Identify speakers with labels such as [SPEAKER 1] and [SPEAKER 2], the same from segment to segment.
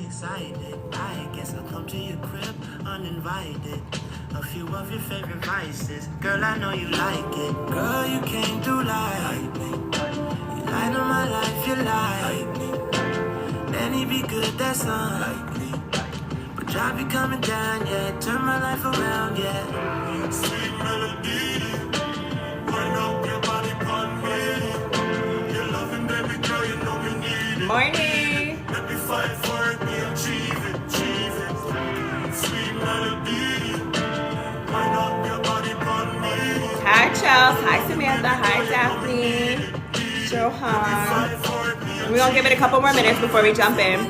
[SPEAKER 1] excited. I guess I'll come to your crib uninvited. A few of your favorite vices. Girl, I know you like it. Girl, you came through like me. You light of my life, you like me. Man, he be good, that's unlikely. But drive you coming down, yeah. Turn my life around, yeah. Sweet melody. Wind up your body upon me. You're loving, baby girl, you know we need it.
[SPEAKER 2] Morning.
[SPEAKER 1] Let me fight for it, me achieve it, achieve it. Sweet melody. Wind up your body upon me.
[SPEAKER 2] Hi, Chels. Hi, Samantha. Hi, Daphne. Johan. We're going to give it a couple more minutes before we jump in.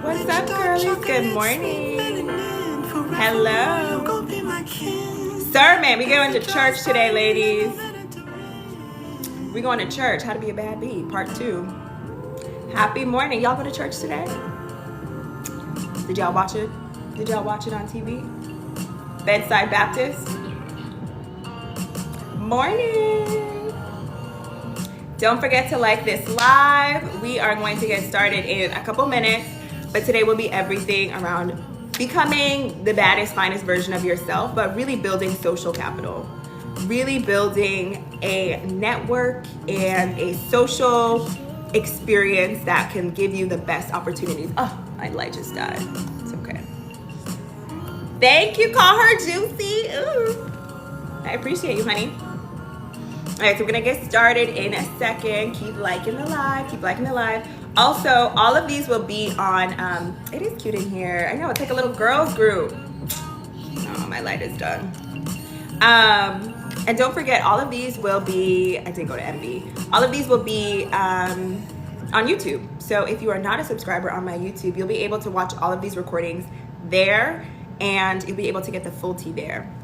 [SPEAKER 2] What's up, girlies? Good morning. Hello. Sermon. We going to church today, ladies. We going to church. How to be a bad bee, part 2. Happy morning. Y'all go to church today? Did y'all watch it? Did y'all watch it on TV? Bedside Baptist? Morning. Don't forget to like this live. We are going to get started in a couple minutes, but today will be everything around becoming the baddest, finest version of yourself, but really building social capital, really building a network and a social experience that can give you the best opportunities. Oh, my light just died. It's okay. Thank you. Call her Juicy. Ooh. I appreciate you, honey. All right, so we're gonna get started in a second. Keep liking the live, keep liking the live. Also, all of these will be on, it is cute in here. I know, it's like a little girls group. Oh, my light is done. And don't forget, all of these will be, I didn't go to MB. All of these will be on YouTube. So if you are not a subscriber on my YouTube, you'll be able to watch all of these recordings there, and you'll be able to get the full tea there.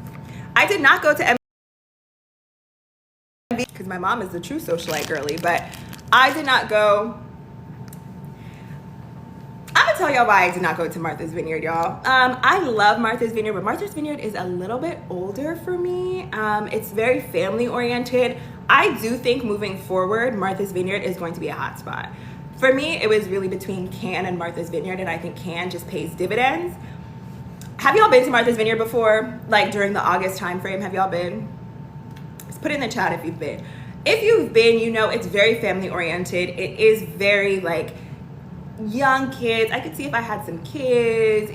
[SPEAKER 2] I did not go to MB because my mom is the true socialite girly, but I did not go. I'm gonna tell y'all why I did not go to Martha's Vineyard, y'all. I love Martha's Vineyard, but Martha's Vineyard is a little bit older for me. It's very family oriented. I do think moving forward, Martha's Vineyard is going to be a hot spot. For me, it was really between Cannes and Martha's Vineyard, and I think Cannes just pays dividends. Have y'all been to Martha's Vineyard before? Like during the August time frame, have y'all been? Just put it in the chat if you've been. If you've been, you know it's very family oriented. It is very like young kids. I could see if I had some kids.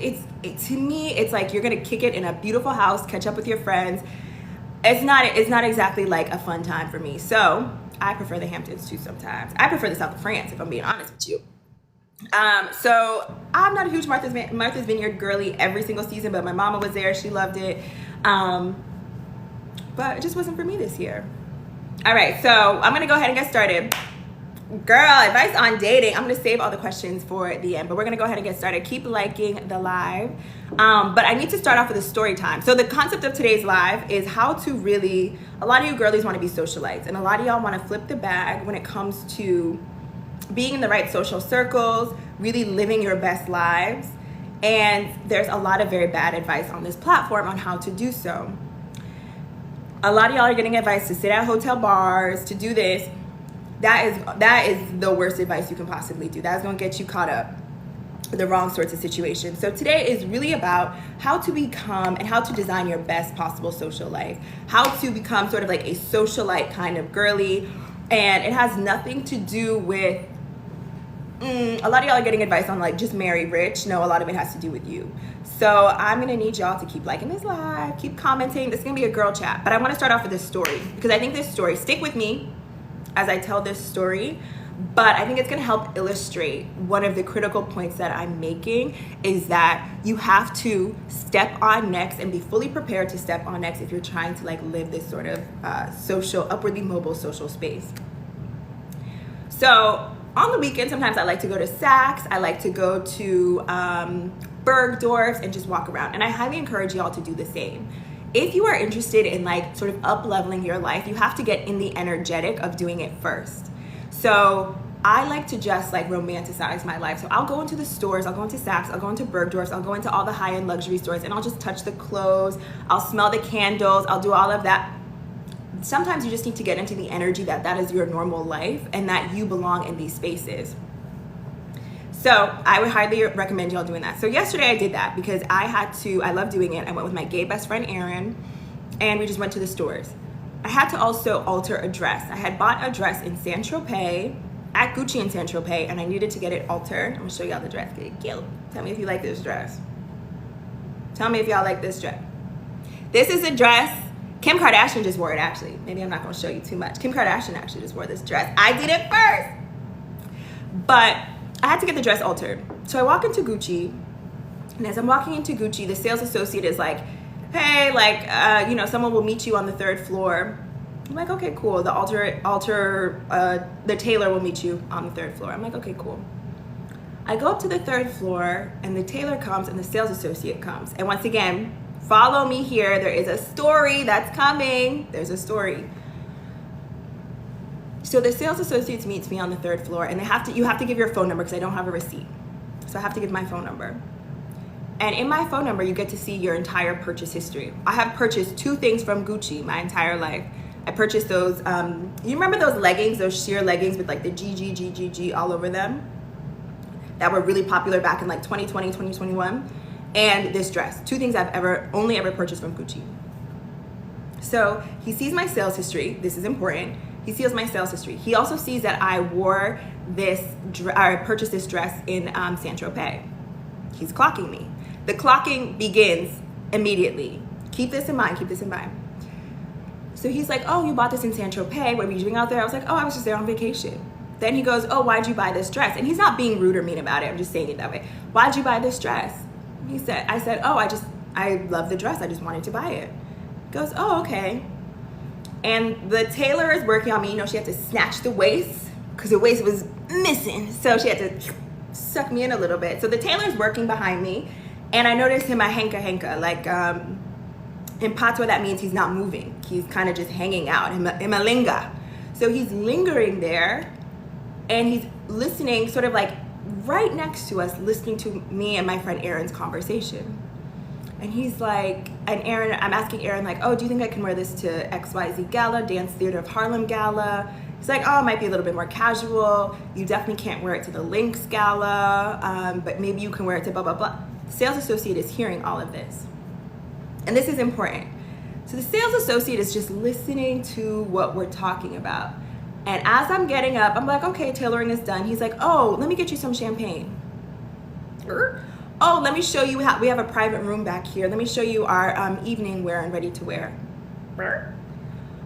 [SPEAKER 2] To me, it's like you're gonna kick it in a beautiful house, catch up with your friends. It's not exactly like a fun time for me. So I prefer the Hamptons too sometimes. I prefer the South of France if I'm being honest with you. So I'm not a huge Martha's Vineyard girly every single season, but my mama was there. She loved it. But it just wasn't for me this year. All right, so I'm gonna go ahead and get started. Girl, advice on dating. I'm gonna save all the questions for the end, but we're gonna go ahead and get started. Keep liking the live. But I need to start off with a story time. So the concept of today's live is how to really, a lot of you girlies wanna be socialites, and a lot of y'all wanna flip the bag when it comes to being in the right social circles, really living your best lives. And there's a lot of very bad advice on this platform on how to do so. A lot of y'all are getting advice to sit at hotel bars, to do this. That is the worst advice you can possibly do. That's gonna get you caught up in the wrong sorts of situations. So today is really about how to become and how to design your best possible social life. How to become sort of like a socialite kind of girly. And it has nothing to do with, a lot of y'all are getting advice on like just marry rich. No, a lot of it has to do with you. So I'm gonna need y'all to keep liking this live, keep commenting. This is gonna be a girl chat, but I wanna start off with this story because I think this story, stick with me as I tell this story, but I think it's gonna help illustrate one of the critical points that I'm making is that you have to step on next and be fully prepared to step on next if you're trying to like live this sort of social, upwardly mobile social space. So on the weekend, sometimes I like to go to Saks. I like to go to Bergdorf's and just walk around. And I highly encourage y'all to do the same. If you are interested in like sort of up-leveling your life, you have to get in the energetic of doing it first. So I like to just like romanticize my life. So I'll go into the stores, I'll go into Saks, I'll go into Bergdorf's, I'll go into all the high-end luxury stores and I'll just touch the clothes, I'll smell the candles, I'll do all of that. Sometimes you just need to get into the energy that that is your normal life and that you belong in these spaces. So I would highly recommend y'all doing that. So yesterday I did that because I love doing it. I went with my gay best friend, Erin, and we just went to the stores. I had to also alter a dress. I had bought a dress in Saint-Tropez, at Gucci in Saint-Tropez, and I needed to get it altered. I'm gonna show y'all the dress. Tell me if you like this dress. Tell me if y'all like this dress. This is a dress. Kim Kardashian just wore it, actually. Maybe I'm not gonna show you too much. Kim Kardashian actually just wore this dress. I did it first. But I had to get the dress altered. So I walk into Gucci, and as I'm walking into Gucci, the sales associate is like, hey, someone will meet you on the 3rd floor. I'm like, okay, cool. The tailor will meet you on the 3rd floor. I'm like, okay, cool. I go up to the 3rd floor, and the tailor comes, and the sales associate comes. And once again, follow me here. There is a story that's coming. There's a story. So the sales associate meets me on the 3rd floor, and you have to give your phone number because I don't have a receipt. So I have to give my phone number. And in my phone number, you get to see your entire purchase history. I have purchased 2 things from Gucci my entire life. I purchased those, you remember those leggings, those sheer leggings with like the GG all over them? That were really popular back in like 2020, 2021. And this dress. 2 things I've only ever purchased from Gucci. So he sees my sales history. This is important. He sees my sales history. He also sees that I purchased this dress in Saint-Tropez. He's clocking me. The clocking begins immediately. Keep this in mind, keep this in mind. So he's like, oh, you bought this in Saint-Tropez. What were you doing out there? I was like, oh, I was just there on vacation. Then he goes, oh, why'd you buy this dress? And he's not being rude or mean about it. I'm just saying it that way. Why'd you buy this dress? I said, oh, I love the dress. I just wanted to buy it. He goes, oh, okay. And the tailor is working on me. You know, she had to snatch the waist because the waist was missing. So she had to suck me in a little bit. So the tailor's working behind me. And I noticed him a henka, like in patois that means he's not moving. He's kind of just hanging out, imalinga. So he's lingering there and he's listening sort of like right next to us, listening to me and my friend Erin's conversation. And he's like, I'm asking Erin like, oh, do you think I can wear this to XYZ Gala, Dance Theater of Harlem Gala? He's like, oh, it might be a little bit more casual. You definitely can't wear it to the Lynx Gala, but maybe you can wear it to blah, blah, blah. The sales associate is hearing all of this. And this is important. So the sales associate is just listening to what we're talking about. And as I'm getting up, I'm like, okay, tailoring is done. He's like, oh, let me get you some champagne. Oh, let me show you we have a private room back here. Let me show you our evening wear and ready to wear.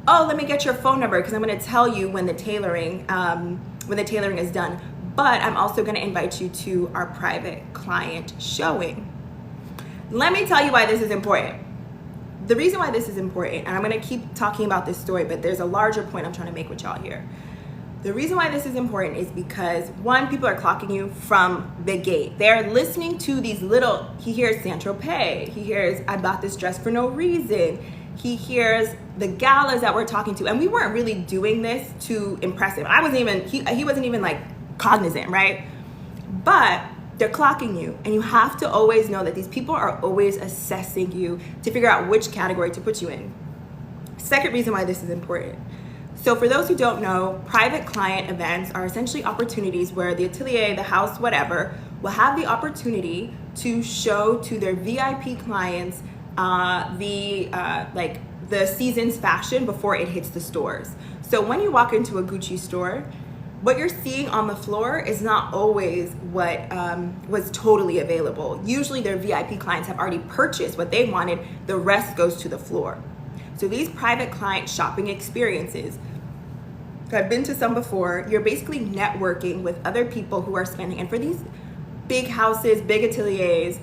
[SPEAKER 2] Oh, let me get your phone number because I'm going to tell you when the tailoring is done. But I'm also going to invite you to our private client showing. Let me tell you why this is important. The reason why this is important, and I'm going to keep talking about this story, but there's a larger point I'm trying to make with y'all here. The reason why this is important is because, one, people are clocking you from the gate. They're listening to these little, he hears Saint-Tropez, he hears, I bought this dress for no reason. He hears the galas that we're talking to, and we weren't really doing this to impress him. He wasn't even like cognizant, right? But they're clocking you, and you have to always know that these people are always assessing you to figure out which category to put you in. Second reason why this is important. So for those who don't know, private client events are essentially opportunities where the atelier, the house, whatever, will have the opportunity to show to their VIP clients the season's fashion before it hits the stores. So when you walk into a Gucci store, what you're seeing on the floor is not always what was totally available. Usually their VIP clients have already purchased what they wanted. The rest goes to the floor. So these private client shopping experiences, I've been to some before, you're basically networking with other people who are spending. And for these big houses, big ateliers,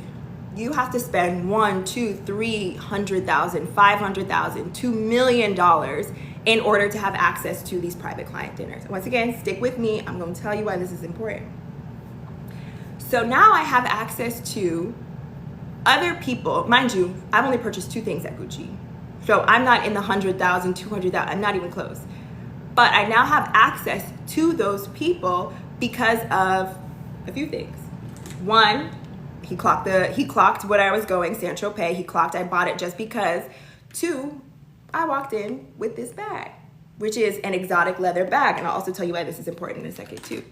[SPEAKER 2] you have to spend $100,000, $200,000, $300,000, $500,000, $2 million in order to have access to these private client dinners. Once again, stick with me. I'm going to tell you why this is important. So now I have access to other people. Mind you, I've only purchased 2 things at Gucci. So I'm not in the 100,000, 200,000, I'm not even close. But I now have access to those people because of a few things. One, he clocked what I was going, Saint-Tropez. He clocked, I bought it just because. 2, I walked in with this bag, which is an exotic leather bag. And I'll also tell you why this is important in a second too.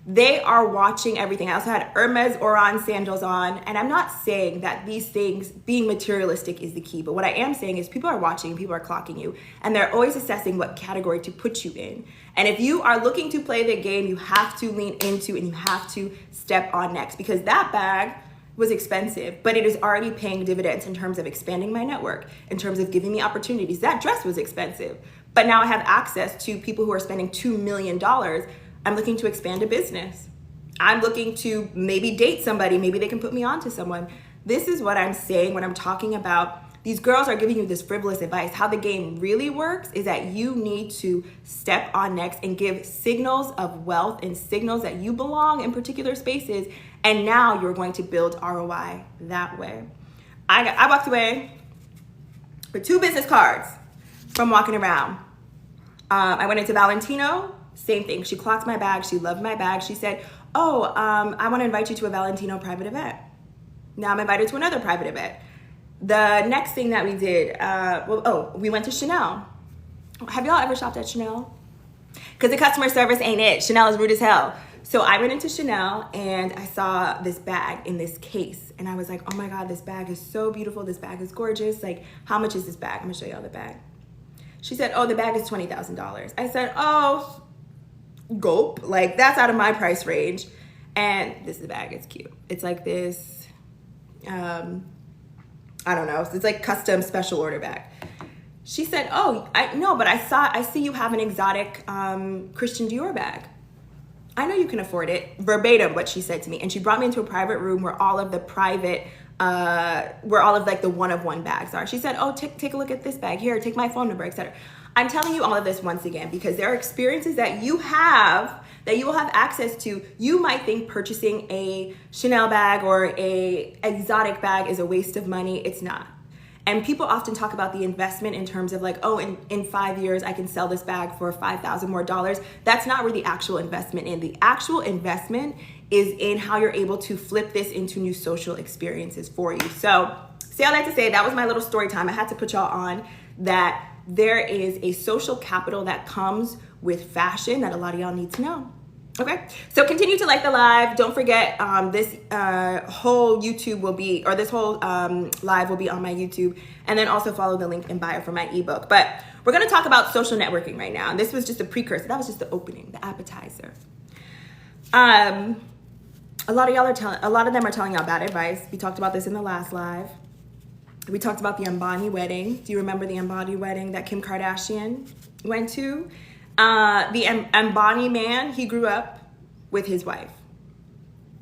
[SPEAKER 2] They are watching everything. I also had Hermes Oran sandals on. And I'm not saying that these things, being materialistic is the key. But what I am saying is people are watching, people are clocking you. And they're always assessing what category to put you in. And if you are looking to play the game, you have to lean into and you have to step on next. Because that bag was expensive, but it is already paying dividends in terms of expanding my network, in terms of giving me opportunities. That dress was expensive, but now I have access to people who are spending $2 million. I'm looking to expand a business. I'm looking to maybe date somebody. Maybe they can put me on to someone. This is what I'm saying when I'm talking about these girls are giving you this frivolous advice. How the game really works is that you need to step on next and give signals of wealth and signals that you belong in particular spaces. And now you're going to build ROI that way. I walked away with 2 business cards from walking around. I went into Valentino. Same thing. She clocked my bag. She loved my bag. She said, I want to invite you to a Valentino private event. Now I'm invited to another private event. The next thing that we did, we went to Chanel. Have y'all ever shopped at Chanel? Because the customer service ain't it. Chanel is rude as hell. So I went into Chanel and I saw this bag in this case. And I was like, oh my God, this bag is so beautiful. This bag is gorgeous. Like, how much is this bag? I'm gonna show y'all the bag. She said, the bag is $20,000. I said, gulp. Like, that's out of my price range. And this is the bag. It's cute. It's like this, I don't know. It's like custom special order bag. She said, I know, but I see you have an exotic Christian Dior bag. I know you can afford it. Verbatim what she said to me. And she brought me into a private room where all of the the one-of-one bags are. She said, take a look at this bag. Here, take my phone number, etc. I'm telling you all of this once again because there are experiences that you have that you will have access to. You might think purchasing a Chanel bag or a exotic bag is a waste of money. It's not. And people often talk about the investment in terms of like, in 5 years, I can sell this bag for $5,000 more. That's not where the actual investment is. The actual investment is in how you're able to flip this into new social experiences for you. So, say all that to say, that was my little story time. I had to put y'all on that there is a social capital that comes with fashion that a lot of y'all need to know. Okay, so continue to like the live. Don't forget this whole YouTube will be, or this whole live will be on my YouTube. And then also follow the link in bio for my ebook. But we're gonna talk about social networking right now. And this was just a precursor. That was just the opening, the appetizer. A lot of them are telling y'all bad advice. We talked about this in the last live. We talked about the Ambani wedding. Do you remember the Ambani wedding that Kim Kardashian went to? The Ambani man, he grew up with his wife.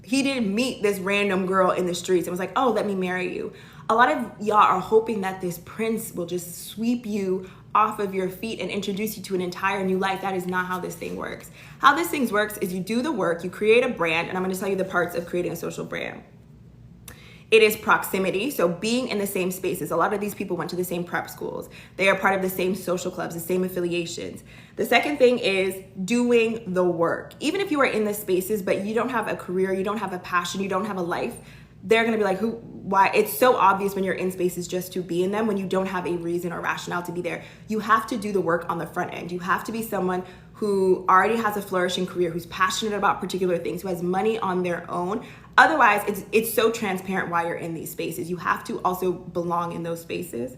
[SPEAKER 2] He didn't meet this random girl in the streets and was like, let me marry you. A lot of y'all are hoping that this prince will just sweep you off of your feet and introduce you to an entire new life. That is not how this thing works. How this thing works is you do the work, you create a brand, and I'm gonna tell you the parts of creating a social brand. It is proximity, so being in the same spaces. A lot of these people went to the same prep schools. They are part of the same social clubs, the same affiliations. The second thing is doing the work. Even if you are in the spaces, but you don't have a career, you don't have a passion, you don't have a life, they're gonna be like, why? It's so obvious when you're in spaces just to be in them when you don't have a reason or rationale to be there. You have to do the work on the front end. You have to be someone who already has a flourishing career, who's passionate about particular things, who has money on their own. Otherwise, it's so transparent why you're in these spaces. You have to also belong in those spaces.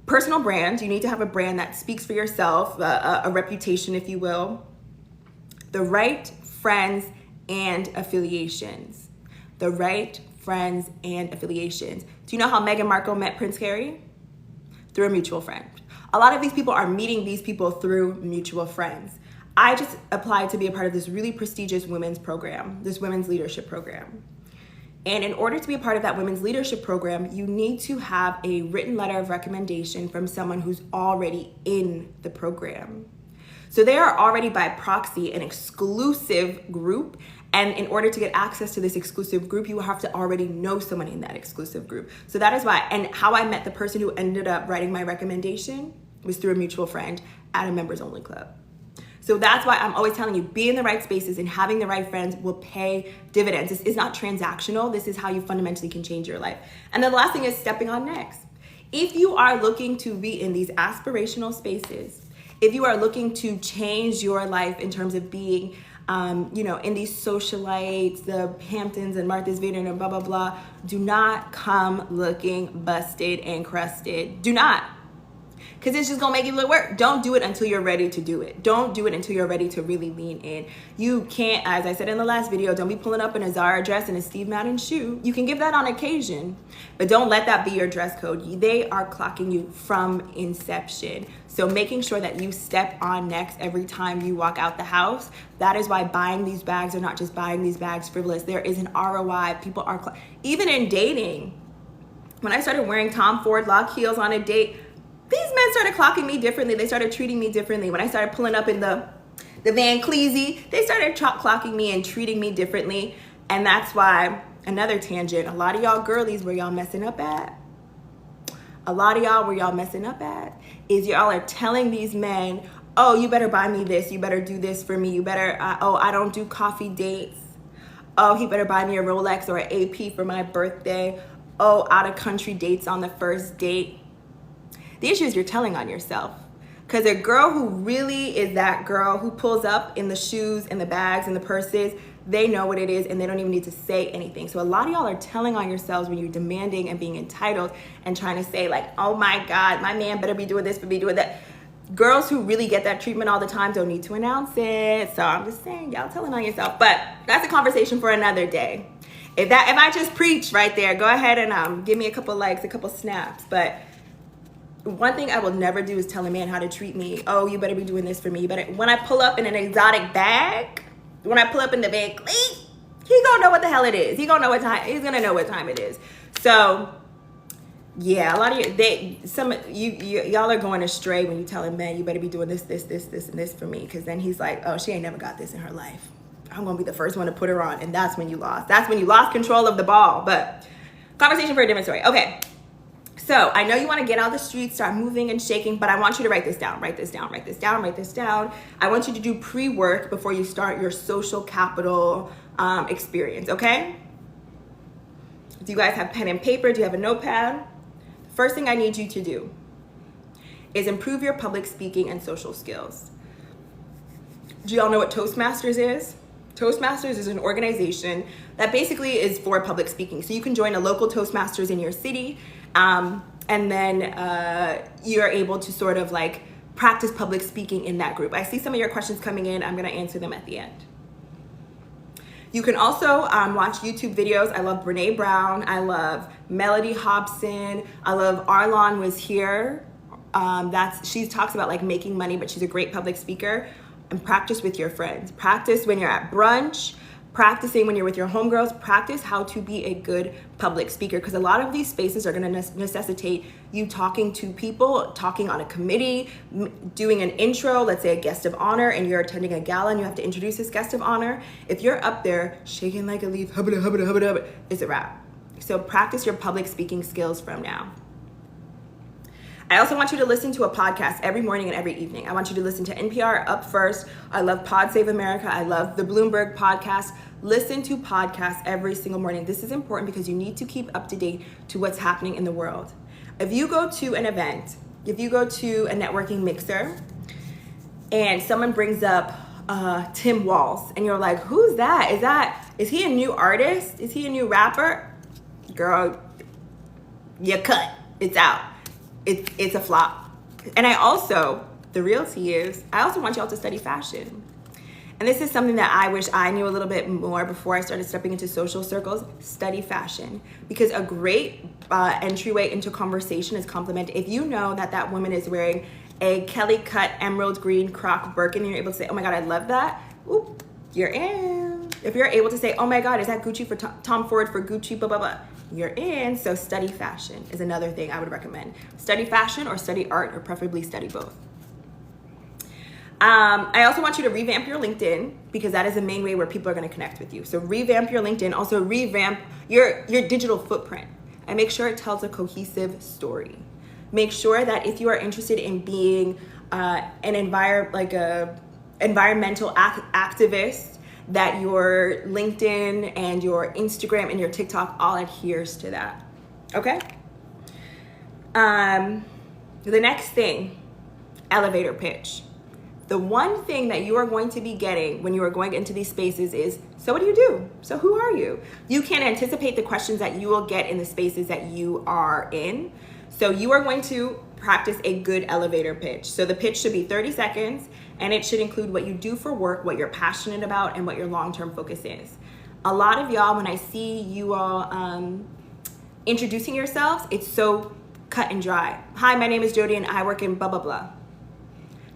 [SPEAKER 2] Personal brand, you need to have a brand that speaks for yourself, a reputation, if you will. The right friends and affiliations. The right friends and affiliations. Do you know how Meghan Markle met Prince Harry? Through a mutual friend. A lot of these people are meeting these people through mutual friends. I just applied to be a part of this really prestigious women's program, this women's leadership program. And in order to be a part of that women's leadership program, you need to have a written letter of recommendation from someone who's already in the program. So they are already by proxy an exclusive group. And in order to get access to this exclusive group, you have to already know someone in that exclusive group. So that is why, and how I met the person who ended up writing my recommendation was through a mutual friend at a members only club. So that's why I'm always telling you, be in the right spaces and having the right friends will pay dividends. This is not transactional. This is how you fundamentally can change your life. And then the last thing is stepping on next. If you are looking to be in these aspirational spaces, if you are looking to change your life in terms of being in these socialites, the Hamptons and Martha's Vineyard and blah, blah, blah. Do not come looking busted and crusted. Do not. Because it's just going to make you look worse. Don't do it until you're ready to do it. Don't do it until you're ready to really lean in. You can't, as I said in the last video, don't be pulling up in a Zara dress and a Steve Madden shoe. You can give that on occasion, but don't let that be your dress code. They are clocking you from inception. So making sure that you step on next every time you walk out the house. That is why buying these bags are not just buying these bags frivolous. There is an ROI. People are, even in dating, when I started wearing Tom Ford lock heels on a date, these men started clocking me differently. They started treating me differently. When I started pulling up in the Van Cleese, they started clocking me and treating me differently. And that's why, another tangent, a lot of y'all girlies, where y'all messing up at, is y'all are telling these men, oh, you better buy me this. You better do this for me. You better, I don't do coffee dates. Oh, he better buy me a Rolex or an AP for my birthday. Oh, out of country dates on the first date. The issue is you're telling on yourself. Because a girl who really is that girl who pulls up in the shoes and the bags and the purses, they know what it is and they don't even need to say anything. So a lot of y'all are telling on yourselves when you're demanding and being entitled and trying to say like, oh my God, my man better be doing this, better be doing that. Girls who really get that treatment all the time don't need to announce it. So I'm just saying, y'all telling on yourself. But that's a conversation for another day. If I just preach right there, go ahead and give me a couple likes, a couple snaps. But one thing I will never do is tell a man how to treat me. Oh, you better be doing this for me. You better. When I pull up in an exotic bag, when I pull up in the Van Cleese, he gonna know what the hell it is. He's gonna know what time it is. So, yeah, a lot of y'all are going astray when you tell him, man, you better be doing this, and this for me. Because then he's like, oh, she ain't never got this in her life. I'm gonna be the first one to put her on, and that's when you lost. That's when you lost control of the ball. But conversation for a different story. Okay. So I know you want to get out the streets, start moving and shaking, but I want you to write this down. I want you to do pre-work before you start your social capital experience, okay? Do you guys have pen and paper? Do you have a notepad? First thing I need you to do is improve your public speaking and social skills. Do y'all know what Toastmasters is? Toastmasters is an organization that basically is for public speaking. So you can join a local Toastmasters in your city, and then you're able to sort of like practice public speaking in that group. I see some of your questions coming in. I'm gonna answer them at the end. You can also watch YouTube videos. I love Brene Brown. I love Melody Hobson. I love Arlon Was Here. She talks about like making money, but she's a great public speaker. And practice with your friends. Practice when you're at brunch. Practicing when you're with your homegirls. Practice how to be a good public speaker, because a lot of these spaces are going to necessitate you talking to people, talking on a committee, doing an intro, let's say a guest of honor, and you're attending a gala and you have to introduce this guest of honor. If you're up there shaking like a leaf, hubba hubba hubba hubba, it's a wrap. So practice your public speaking skills from now. I also want you to listen to a podcast every morning and every evening. I want you to listen to NPR, Up First. I love Pod Save America. I love the Bloomberg podcast. Listen to podcasts every single morning. This is important because you need to keep up to date to what's happening in the world. If you go to an event, if you go to a networking mixer and someone brings up Tim Walz and you're like, who's that? Is he a new artist? Is he a new rapper? Girl, you cut. It's out. It's a flop. And the real tea is, I also want y'all to study fashion. And this is something that I wish I knew a little bit more before I started stepping into social circles. Study fashion. Because a great entryway into conversation is compliment. If you know that woman is wearing a Kelly cut emerald green croc Birkin and you're able to say, oh my God, I love that. Oop, you're in. If you're able to say, oh my God, is that Gucci for Tom Ford for Gucci, blah, blah, blah. You're in. So study fashion is another thing I would recommend. Study fashion or study art, or preferably study both. I also want you to revamp your LinkedIn, because that is the main way where people are going to connect with you. So revamp your LinkedIn. Also revamp your digital footprint and make sure it tells a cohesive story. Make sure that if you are interested in being an environmental activist, that your LinkedIn and your Instagram and your TikTok all adheres to that. Okay? The next thing, elevator pitch. the one thing that you are going to be getting when you are going into these spaces is, so what do you do? So who are you? You can anticipate the questions that you will get in the spaces that you are in. So you are going to practice a good elevator pitch. So the pitch should be 30 seconds, and it should include what you do for work, what you're passionate about, and what your long-term focus is. A lot of y'all, when I see you all introducing yourselves, it's so cut and dry. Hi, my name is Jody and I work in blah, blah, blah.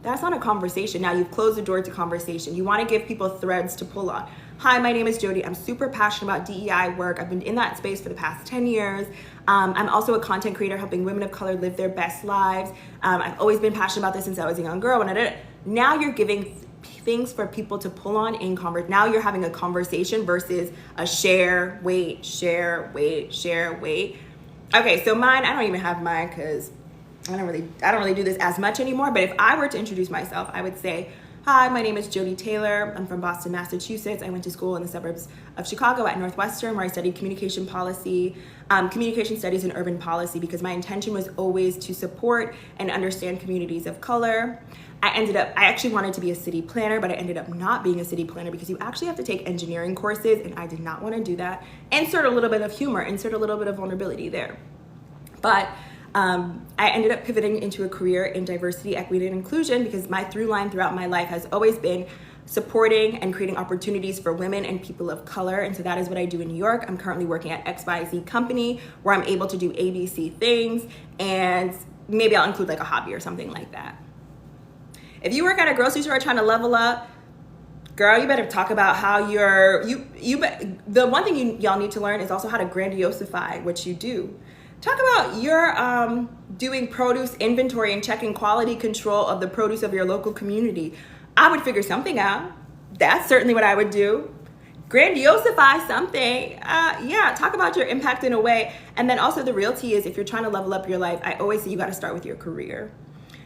[SPEAKER 2] That's not a conversation. Now you've closed the door to conversation. You want to give people threads to pull on. Hi, my name is Jody. I'm super passionate about DEI work. I've been in that space for the past 10 years. I'm also a content creator helping women of color live their best lives. I've always been passionate about this since I was a young girl. Now you're giving things for people to pull on in conversation. Now you're having a conversation versus a share, wait, share, wait, share, wait. Okay, so mine, I don't even have mine because I don't really do this as much anymore. But if I were to introduce myself, I would say, hi, my name is Jody Taylor. I'm from Boston, Massachusetts. I went to school in the suburbs of Chicago at Northwestern, where I studied communication policy, communication studies and urban policy, because my intention was always to support and understand communities of color. I actually wanted to be a city planner, but I ended up not being a city planner because you actually have to take engineering courses, and I did not want to do that. Insert a little bit of humor, insert a little bit of vulnerability there. But I ended up pivoting into a career in diversity, equity, and inclusion because my through line throughout my life has always been supporting and creating opportunities for women and people of color. And so that is what I do in New York. I'm currently working at XYZ company where I'm able to do ABC things, and maybe I'll include like a hobby or something like that. If you work at a grocery store trying to level up, girl, you better talk about how the one thing y'all need to learn is also how to grandiosify what you do. Talk about your doing produce inventory and checking quality control of the produce of your local community. I would figure something out. That's certainly what I would do. Grandiosify something. Yeah, talk about your impact in a way. And then also the realty is, if you're trying to level up your life, I always say you got to start with your career.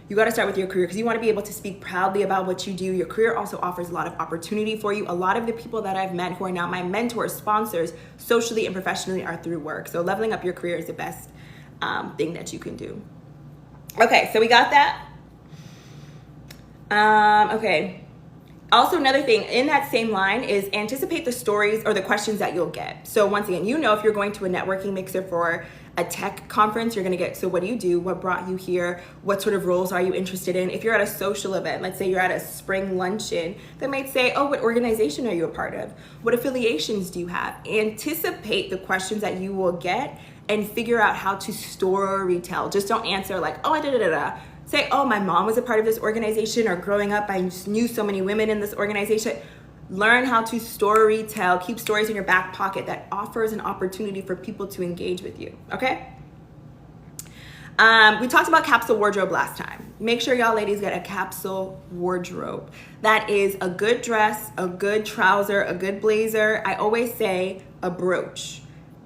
[SPEAKER 2] You got to start with your career because you want to be able to speak proudly about what you do. Your career also offers a lot of opportunity for you. A lot of the people that I've met who are now my mentors, sponsors, socially and professionally, are through work. So leveling up your career is the best thing that you can do. Okay, so we got that. Okay. Also, another thing in that same line is anticipate the stories or the questions that you'll get. So once again, if you're going to a networking mixer for a tech conference, you're going to get, so what do you do? What brought you here? What sort of roles are you interested in? If you're at a social event, let's say you're at a spring luncheon, they might say, oh, what organization are you a part of? What affiliations do you have? Anticipate the questions that you will get and figure out how to story tell. Just don't answer like, oh, da-da-da-da. Say, oh, my mom was a part of this organization, or growing up, I just knew so many women in this organization. Learn how to story tell. Keep stories in your back pocket that offers an opportunity for people to engage with you, okay? We talked about capsule wardrobe last time. Make sure y'all ladies get a capsule wardrobe. That is a good dress, a good trouser, a good blazer. I always say a brooch.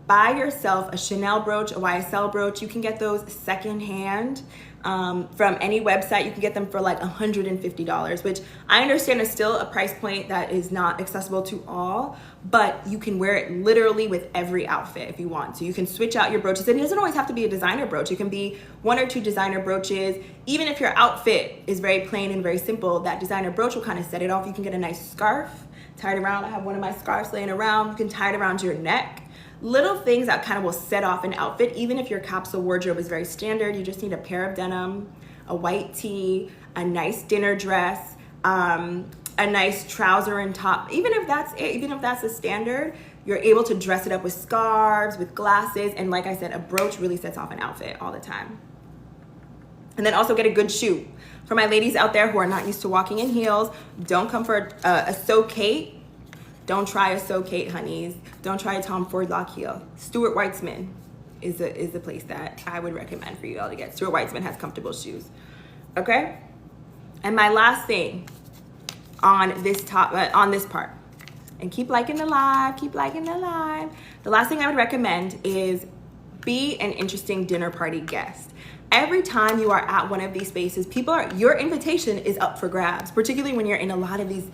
[SPEAKER 2] Buy yourself a Chanel brooch, a YSL brooch. You can get those secondhand from any website. You can get them for like $150, which I understand is still a price point that is not accessible to all, but you can wear it literally with every outfit if you want. So you can switch out your brooches, and it doesn't always have to be a designer brooch. It can be 1 or 2 designer brooches. Even if your outfit is very plain and very simple, that designer brooch will kind of set it off. You can get a nice scarf, tie it around. I have one of my scarves laying around. You can tie it around your neck. Little things that kind of will set off an outfit. Even if your capsule wardrobe is very standard, you just need a pair of denim, a white tee, a nice dinner dress, a nice trouser and top. Even if that's a standard, you're able to dress it up with scarves, with glasses, and like I said, a brooch really sets off an outfit all the time. And then also get a good shoe. For my ladies out there who are not used to walking in heels, don't come for a So-Kate. Don't try a So-Kate, honeys. Don't try a Tom Ford Lock heel. Stuart Weitzman is the place that I would recommend for you all to get. Stuart Weitzman has comfortable shoes. Okay? And my last thing on this part, and keep liking the live, keep liking the live. The last thing I would recommend is be an interesting dinner party guest. Every time you are at one of these spaces, your invitation is up for grabs, particularly when you're in a lot of these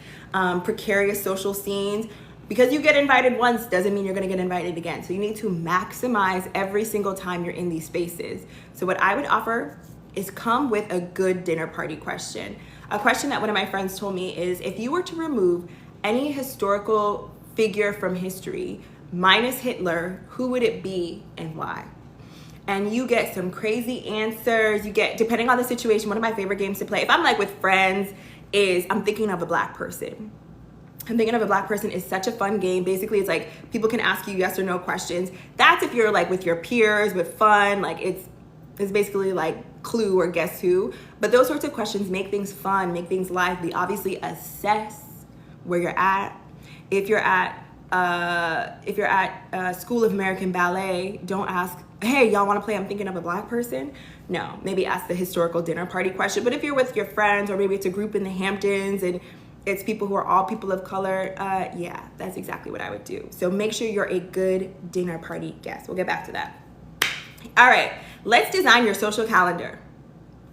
[SPEAKER 2] precarious social scenes. Because you get invited once doesn't mean you're gonna get invited again. So you need to maximize every single time you're in these spaces. So what I would offer is come with a good dinner party question. A question that one of my friends told me is, if you were to remove any historical figure from history minus Hitler, who would it be and why? And you get some crazy answers. You get, depending on the situation, one of my favorite games to play, if I'm like with friends, is I'm thinking of a black person. I'm thinking of a black person is such a fun game. Basically, it's like people can ask you yes or no questions. That's if you're like with your peers, with fun, like it's basically like Clue or Guess Who. But those sorts of questions make things fun, make things lively. Obviously, assess where you're at. If you're at School of American Ballet, don't ask, hey, y'all want to play I'm thinking of a black person? No, maybe ask the historical dinner party question. But if you're with your friends, or maybe it's a group in the Hamptons and it's people who are all people of color, yeah, that's exactly what I would do. So make sure you're a good dinner party guest. We'll get back to that. All right, let's design your social calendar.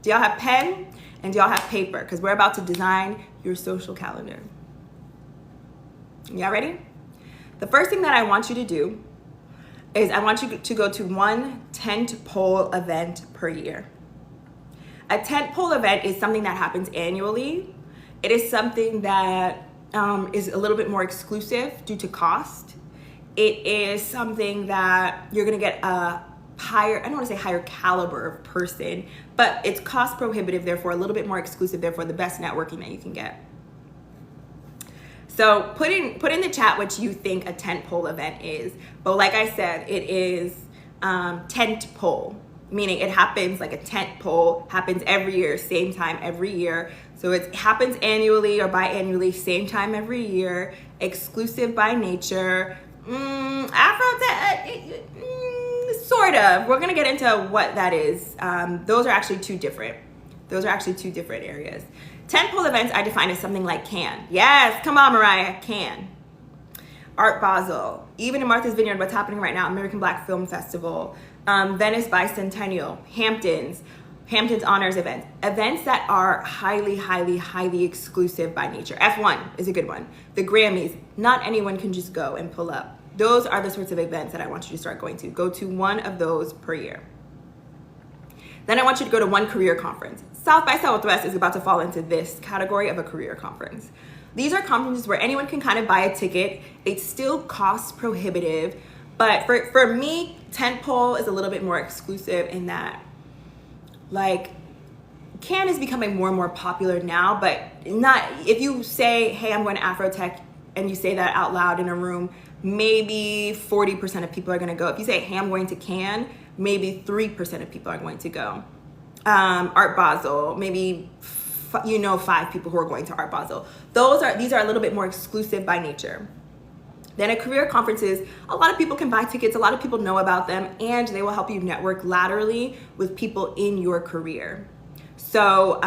[SPEAKER 2] Do y'all have pen and do y'all have paper? Because we're about to design your social calendar. Y'all ready? The first thing that I want you to do is I want you to go to one tent pole event per year. A tent pole event is something that happens annually. It is something that is a little bit more exclusive due to cost. It is something that you're gonna get a higher, I don't wanna say higher caliber of person, but it's cost prohibitive, therefore a little bit more exclusive, therefore the best networking that you can get. So put in the chat what you think a tent pole event is. But like I said, it is tent pole, meaning it happens like a tent pole, happens every year, same time every year. So it happens annually or biannually, same time every year, exclusive by nature. Sort of. We're gonna get into what that is. Those are actually two different areas. Tentpole events I define as something like Cannes. Yes, come on, Mariah, Cannes. Art Basel, even in Martha's Vineyard, what's happening right now, American Black Film Festival, Venice Bicentennial, Hamptons Honors events that are highly, highly, highly exclusive by nature. F1 is a good one. The Grammys, not anyone can just go and pull up. Those are the sorts of events that I want you to start going to. Go to one of those per year. Then I want you to go to one career conference. South by Southwest is about to fall into this category of a career conference. These are conferences where anyone can kind of buy a ticket. It's still cost prohibitive, but for me, Tentpole is a little bit more exclusive in that, like, Cannes is becoming more and more popular now, but not, if you say, hey, I'm going to Afrotech, and you say that out loud in a room, maybe 40% of people are gonna go. If you say, hey, I'm going to Cannes, maybe 3% of people are going to go. Art Basel, maybe 5 people who are going to Art Basel. These are a little bit more exclusive by nature. Then at career conferences, a lot of people can buy tickets, a lot of people know about them, and they will help you network laterally with people in your career. So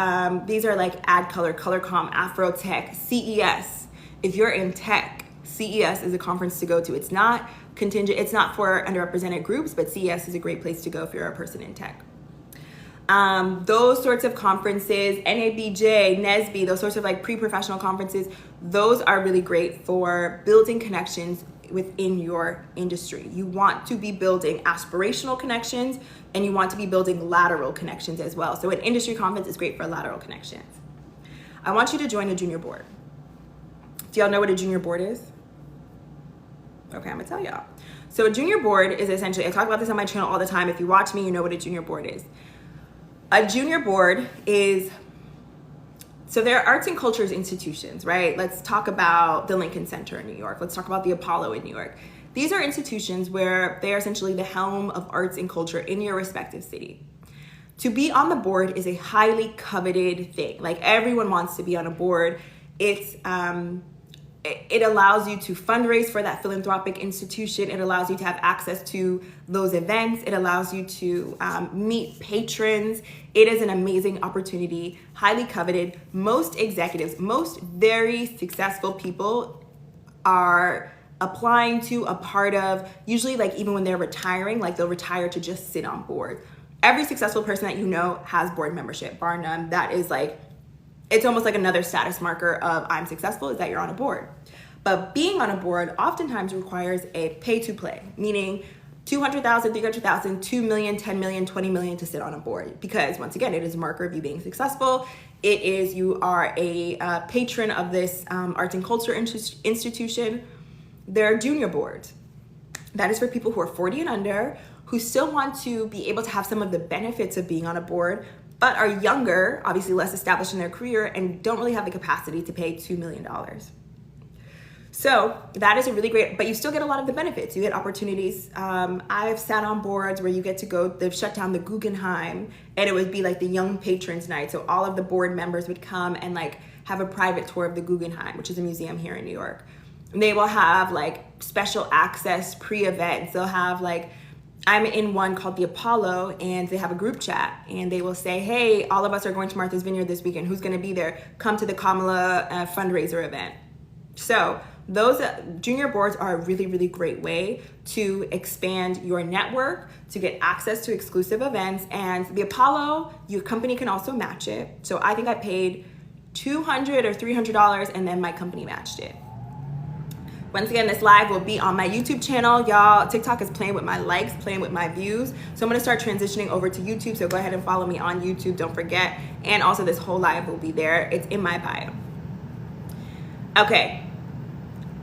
[SPEAKER 2] these are like AdColor, ColorCom, Afrotech, CES. If you're in tech, CES is a conference to go to. It's not contingent, it's not for underrepresented groups, but CES is a great place to go if you're a person in tech. Those sorts of conferences, NABJ, NSBE, those sorts of like pre-professional conferences, those are really great for building connections within your industry. You want to be building aspirational connections and you want to be building lateral connections as well. So an industry conference is great for lateral connections. I want you to join a junior board. Do y'all know what a junior board is? Okay, I'm gonna tell y'all. So a junior board is essentially, I talk about this on my channel all the time. If you watch me, you know what a junior board is. A junior board is, so there are arts and cultures institutions, right? Let's talk about the Lincoln Center in New York. Let's talk about the Apollo in New York. These are institutions where they are essentially the helm of arts and culture in your respective city. To be on the board is a highly coveted thing. Like, everyone wants to be on a board. It allows you to fundraise for that philanthropic institution. It allows you to have access to those events. It allows you to meet patrons. It is an amazing opportunity, highly coveted. Most executives, most very successful people are applying to, a part of, usually like even when they're retiring, like they'll retire to just sit on board. Every successful person that you know has board membership, bar none. That is like, it's almost like another status marker of I'm successful, is that you're on a board. But being on a board oftentimes requires a pay to play, meaning 200,000, 300,000, 2 million, 10 million, 20 million to sit on a board. Because once again, it is a marker of you being successful. It is, you are a patron of this arts and culture institution. There are junior boards. That is for people who are 40 and under, who still want to be able to have some of the benefits of being on a board, but are younger, obviously less established in their career, and don't really have the capacity to pay $2 million. So that is a really great, but you still get a lot of the benefits. You get opportunities. I've sat on boards where you get to go, they've shut down the Guggenheim, and it would be like the young patrons night. So all of the board members would come and like have a private tour of the Guggenheim, which is a museum here in New York. And they will have like special access pre-events. They'll have like, I'm in one called the Apollo, and they have a group chat, and they will say, hey, all of us are going to Martha's Vineyard this weekend. Who's going to be there? Come to the Kamala fundraiser event. So those junior boards are a really, really great way to expand your network, to get access to exclusive events. And the Apollo, your company can also match it. So I think I paid $200 or $300, and then my company matched it. Once again, this live will be on my YouTube channel. Y'all, TikTok is playing with my likes, playing with my views. So I'm gonna start transitioning over to YouTube. So go ahead and follow me on YouTube, don't forget. And also this whole live will be there. It's in my bio. Okay,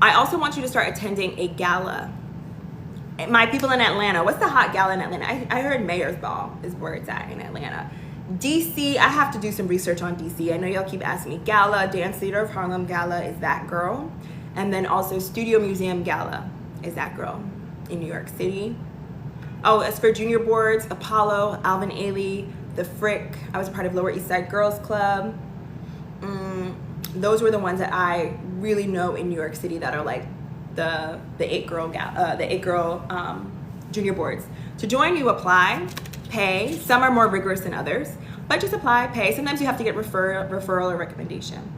[SPEAKER 2] I also want you to start attending a gala. My people in Atlanta, what's the hot gala in Atlanta? I heard Mayor's Ball is where it's at in Atlanta. DC, I have to do some research on DC. I know y'all keep asking me. Gala, Dance Theater of Harlem Gala is that girl. And then also Studio Museum Gala is that girl in New York City. Oh, as for junior boards, Apollo, Alvin Ailey, The Frick. I was a part of Lower East Side Girls Club. Those were the ones that I really know in New York City that are like the eight girl junior boards. To join, you apply, pay. Some are more rigorous than others, but just apply, pay. Sometimes you have to get referral or recommendation.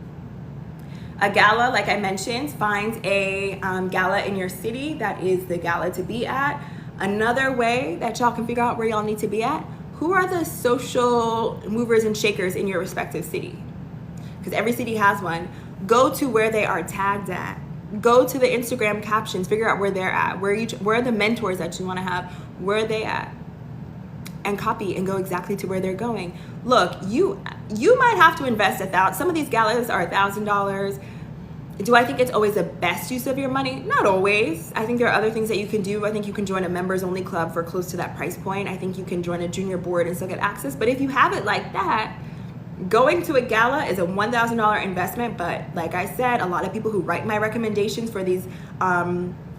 [SPEAKER 2] A gala, like I mentioned, find a gala in your city that is the gala to be at. Another way that y'all can figure out where y'all need to be at, who are the social movers and shakers in your respective city? Because every city has one. Go to where they are tagged at. Go to the Instagram captions, figure out where they're at. Where are the mentors that you want to have? Where are they at? And copy and go exactly to where they're going. Look, you might have to invest some of these galas are $1,000. Do I think it's always the best use of your money? Not always. I think there are other things that you can do. I think you can join a members only club for close to that price point. I think you can join a junior board and still get access. But if you have it like that, going to a gala is a $1,000 investment. But like I said, a lot of people who write my recommendations for these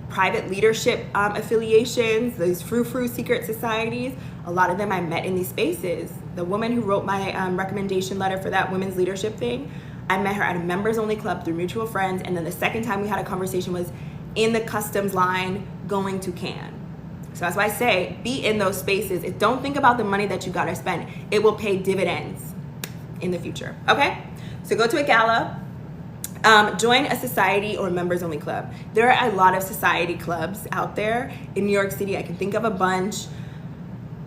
[SPEAKER 2] private leadership affiliations, these frou-frou secret societies, a lot of them I met in these spaces. The woman who wrote my recommendation letter for that women's leadership thing, I met her at a members only club through mutual friends, and then the second time we had a conversation was in the customs line going to Cannes. So that's why I say, be in those spaces. Don't think about the money that you gotta spend. It will pay dividends in the future, okay? So go to a gala, join a society or members only club. There are a lot of society clubs out there in New York City. I can think of a bunch.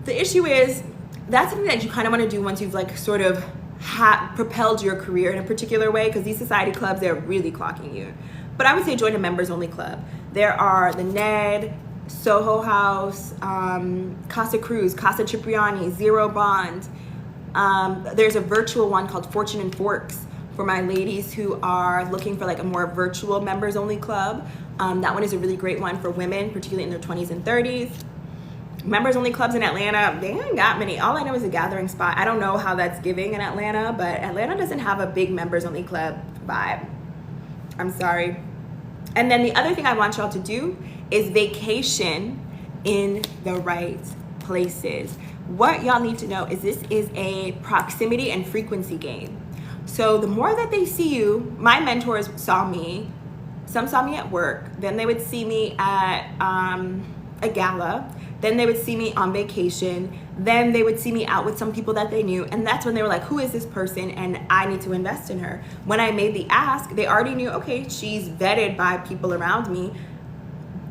[SPEAKER 2] The issue is, that's something that you kind of want to do once you've like sort of propelled your career in a particular way, because these society clubs, they're really clocking you. But I would say join a members only club. There are the Ned, Soho House, Casa Cruz, Casa Cipriani, Zero Bond. There's a virtual one called Fortune and Forks for my ladies who are looking for like a more virtual members only club. That one is a really great one for women, particularly in their 20s and 30s. Members only clubs in Atlanta, they ain't got many. All I know is a gathering spot. I don't know how that's giving in Atlanta, but Atlanta doesn't have a big members only club vibe. I'm sorry. And then the other thing I want y'all to do is vacation in the right places. What y'all need to know is this is a proximity and frequency game. So the more that they see you, my mentors saw me, some saw me at work, then they would see me at a gala, then they would see me on vacation, then they would see me out with some people that they knew, and that's when they were like, who is this person, and I need to invest in her. When I made the ask, they already knew, okay, she's vetted by people around me.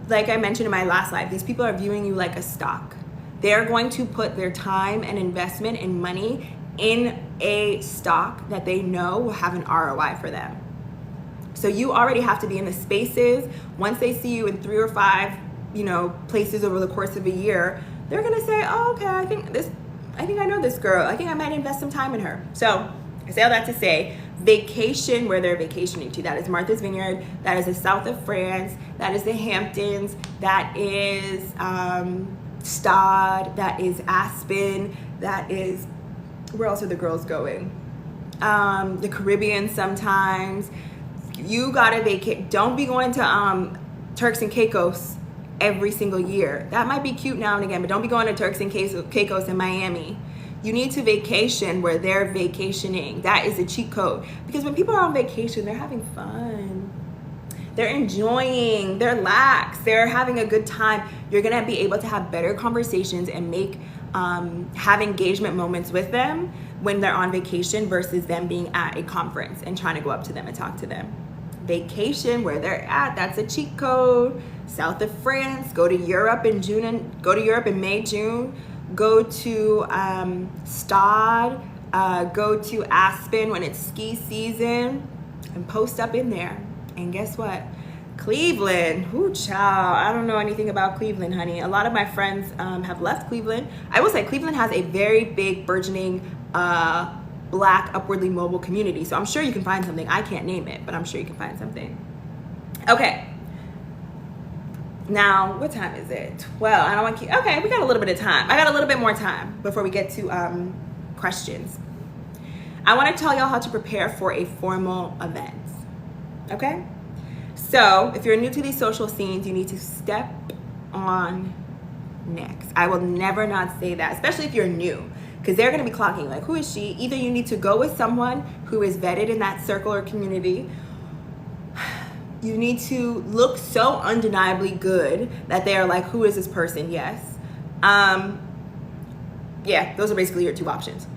[SPEAKER 2] Like I mentioned in my last live, these people are viewing you like a stock. They're going to put their time and investment and money in a stock that they know will have an ROI for them. So you already have to be in the spaces. Once they see you in 3 or 5 places over the course of a year, they're gonna say, oh, okay, I think I know this girl. I think I might invest some time in her. So I say all that to say, vacation where they're vacationing to. That is Martha's Vineyard. That is the south of France. That is the Hamptons. That is Stade. That is Aspen. That is, where else are the girls going? The Caribbean sometimes. You gotta vacate. Don't be going to Turks and Caicos every single year. That might be cute now and again, but don't be going to Turks and Caicos in Miami. You need to vacation where they're vacationing. That is a cheat code. Because when people are on vacation, they're having fun. They're enjoying, they're lax, they're having a good time. You're gonna be able to have better conversations and have engagement moments with them when they're on vacation versus them being at a conference and trying to go up to them and talk to them. Vacation where they're at, that's a cheat code. South of France, go to Europe in May, June. Go to Stade, go to Aspen when it's ski season, and post up in there. And guess what? Cleveland, ooh, child, I don't know anything about Cleveland, honey. A lot of my friends have left Cleveland. I will say Cleveland has a very big, burgeoning Black, upwardly mobile community. So I'm sure you can find something. I can't name it, but I'm sure you can find something. Okay. Now, what time is it? 12. I don't want to keep, okay, we got a little bit of time. I got a little bit more time before we get to questions. I want to tell y'all how to prepare for a formal event. Okay? So, if you're new to these social scenes, you need to step on next. I will never not say that, especially if you're new, because they're going to be clocking like, who is she? Either you need to go with someone who is vetted in that circle or community. You need to look so undeniably good that they are like, who is this person? Yes. Yeah, those are basically your two options.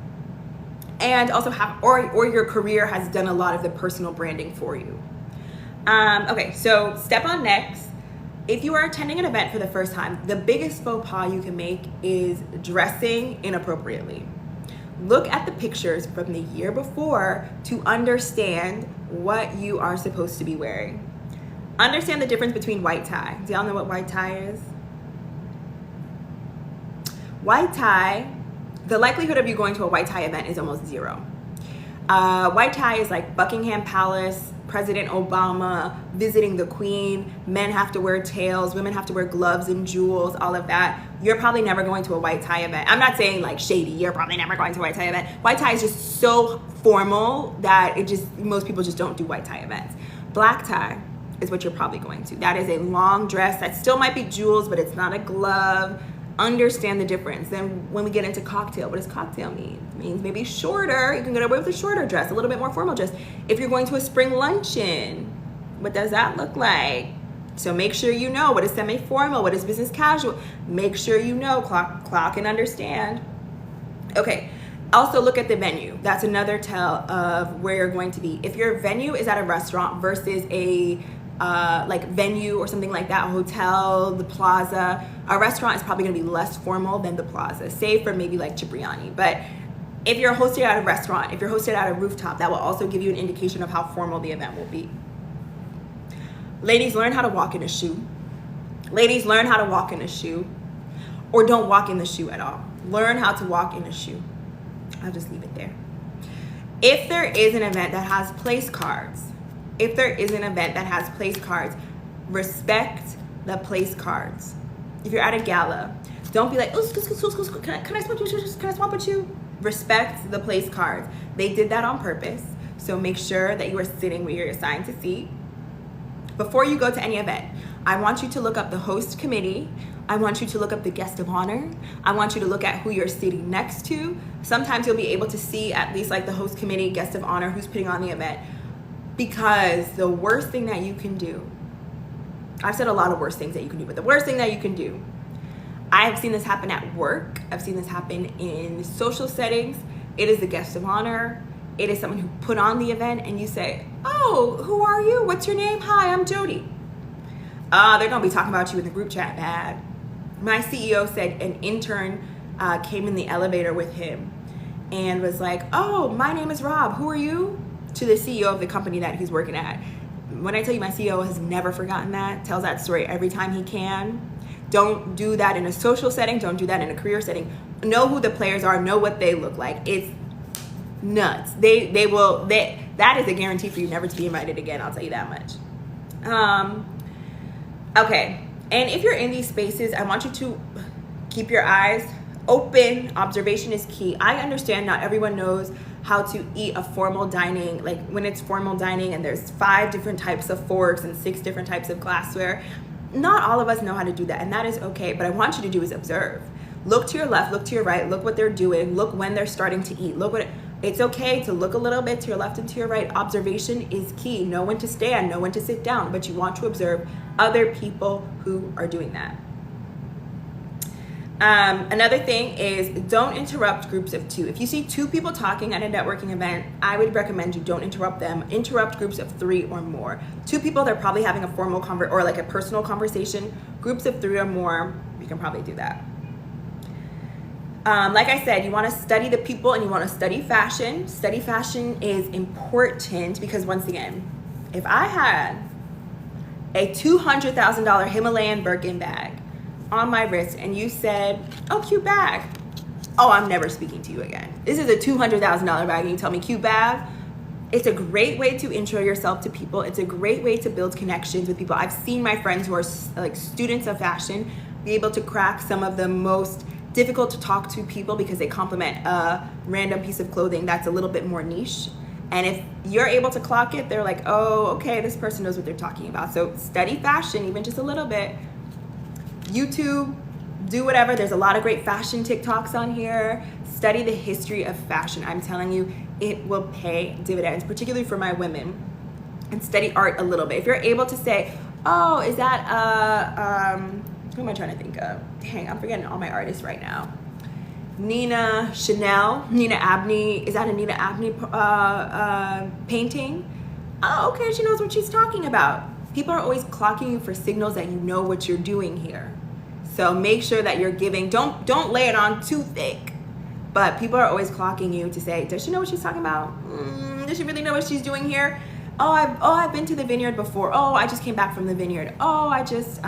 [SPEAKER 2] And also or your career has done a lot of the personal branding for you. Okay, so step on next. If you are attending an event for the first time, the biggest faux pas you can make is dressing inappropriately. Look at the pictures from the year before to understand what you are supposed to be wearing. Understand the difference between white tie. Do y'all know what white tie is? White tie, the likelihood of you going to a white tie event is almost zero. White tie is like Buckingham Palace, President Obama, visiting the Queen. Men have to wear tails, women have to wear gloves and jewels, all of that. You're probably never going to a white tie event. I'm not saying like shady, you're probably never going to a white tie event. White tie is just so formal that most people just don't do white tie events. Black tie is what you're probably going to. That is a long dress that still might be jewels, but it's not a glove. Understand the difference. Then when we get into cocktail, what does cocktail mean? It means maybe shorter. You can get away with a shorter dress, a little bit more formal dress. If you're going to a spring luncheon, what does that look like? So make sure you know what is semi-formal, what is business casual. Make sure you know, clock and understand. Okay, also look at the venue. That's another tell of where you're going to be. If your venue is at a restaurant versus a like venue or something like that, a hotel, the plaza, a restaurant is probably gonna be less formal than the plaza, save for maybe like Cipriani. But if you're hosted at a restaurant, if you're hosted at a rooftop, that will also give you an indication of how formal the event will be. Ladies, learn how to walk in a shoe. Ladies, learn how to walk in a shoe, or don't walk in the shoe at all. Learn how to walk in a shoe. I'll just leave it there. If there is an event that has place cards, respect the place cards. If you're at a gala, don't be like, oh, can I swap with you? Respect the place cards. They did that on purpose. So make sure that you are sitting where you're assigned to seat. Before you go to any event, I want you to look up the host committee. I want you to look up the guest of honor. I want you to look at who you're sitting next to. Sometimes you'll be able to see at least like the host committee, guest of honor, who's putting on the event. Because the worst thing that you can do, I've said a lot of worst things that you can do, but the worst thing that you can do, I have seen this happen at work. I've seen this happen in social settings. It is the guest of honor. It is someone who put on the event and you say, oh, who are you? What's your name? Hi, I'm Jody. They're gonna be talking about you in the group chat bad. My CEO said an intern came in the elevator with him and was like, oh, my name is Rob. Who are you? To the CEO of the company that he's working at. When I tell you my CEO has never forgotten that, tells that story every time he can. Don't do that in a social setting. Don't do that in a career setting. Know who the players are. Know what they look like. It's nuts. That is a guarantee for you never to be invited again. I'll tell you that much. Okay. And if you're in these spaces, I want you to keep your eyes open. Observation is key. I understand not everyone knows how to eat a formal dining, like when it's formal dining and there's 5 different types of forks and 6 different types of glassware. Not all of us know how to do that, and that is okay. But I want you to do is observe. Look to your left, look to your right, look what they're doing, look when they're starting to eat. It's okay to look a little bit to your left and to your right. Observation is key. Know when to stand, know when to sit down, but you want to observe other people who are doing that. Another thing is don't interrupt groups of 2. If you see 2 people talking at a networking event, I would recommend you don't interrupt them. Interrupt groups of 3 or more. 2 people, they're probably having a formal or like a personal conversation. Groups of 3 or more, you can probably do that. Like I said, you want to study the people and you want to study fashion. Study fashion is important because once again, if I had a $200,000 Himalayan Birkin bag on my wrist and you said, oh, cute bag. Oh, I'm never speaking to you again. This is a $200,000 bag and you tell me cute bag. It's a great way to intro yourself to people. It's a great way to build connections with people. I've seen my friends who are like students of fashion be able to crack some of the most difficult to talk to people because they compliment a random piece of clothing that's a little bit more niche. And if you're able to clock it, they're like, oh, okay, this person knows what they're talking about. So study fashion, even just a little bit. YouTube, do whatever. There's a lot of great fashion TikToks on here. Study the history of fashion. I'm telling you, it will pay dividends, particularly for my women. And study art a little bit. If you're able to say, oh, is that who am I trying to think of? Dang, I'm forgetting all my artists right now. Nina Abney. Is that a Nina Abney painting? Oh, okay, she knows what she's talking about. People are always clocking you for signals that you know what you're doing here. So make sure that you're giving, don't lay it on too thick. But people are always clocking you to say, does she know what she's talking about? Does she really know what she's doing here? I've been to the vineyard before. Oh, I just came back from the vineyard. Oh, I just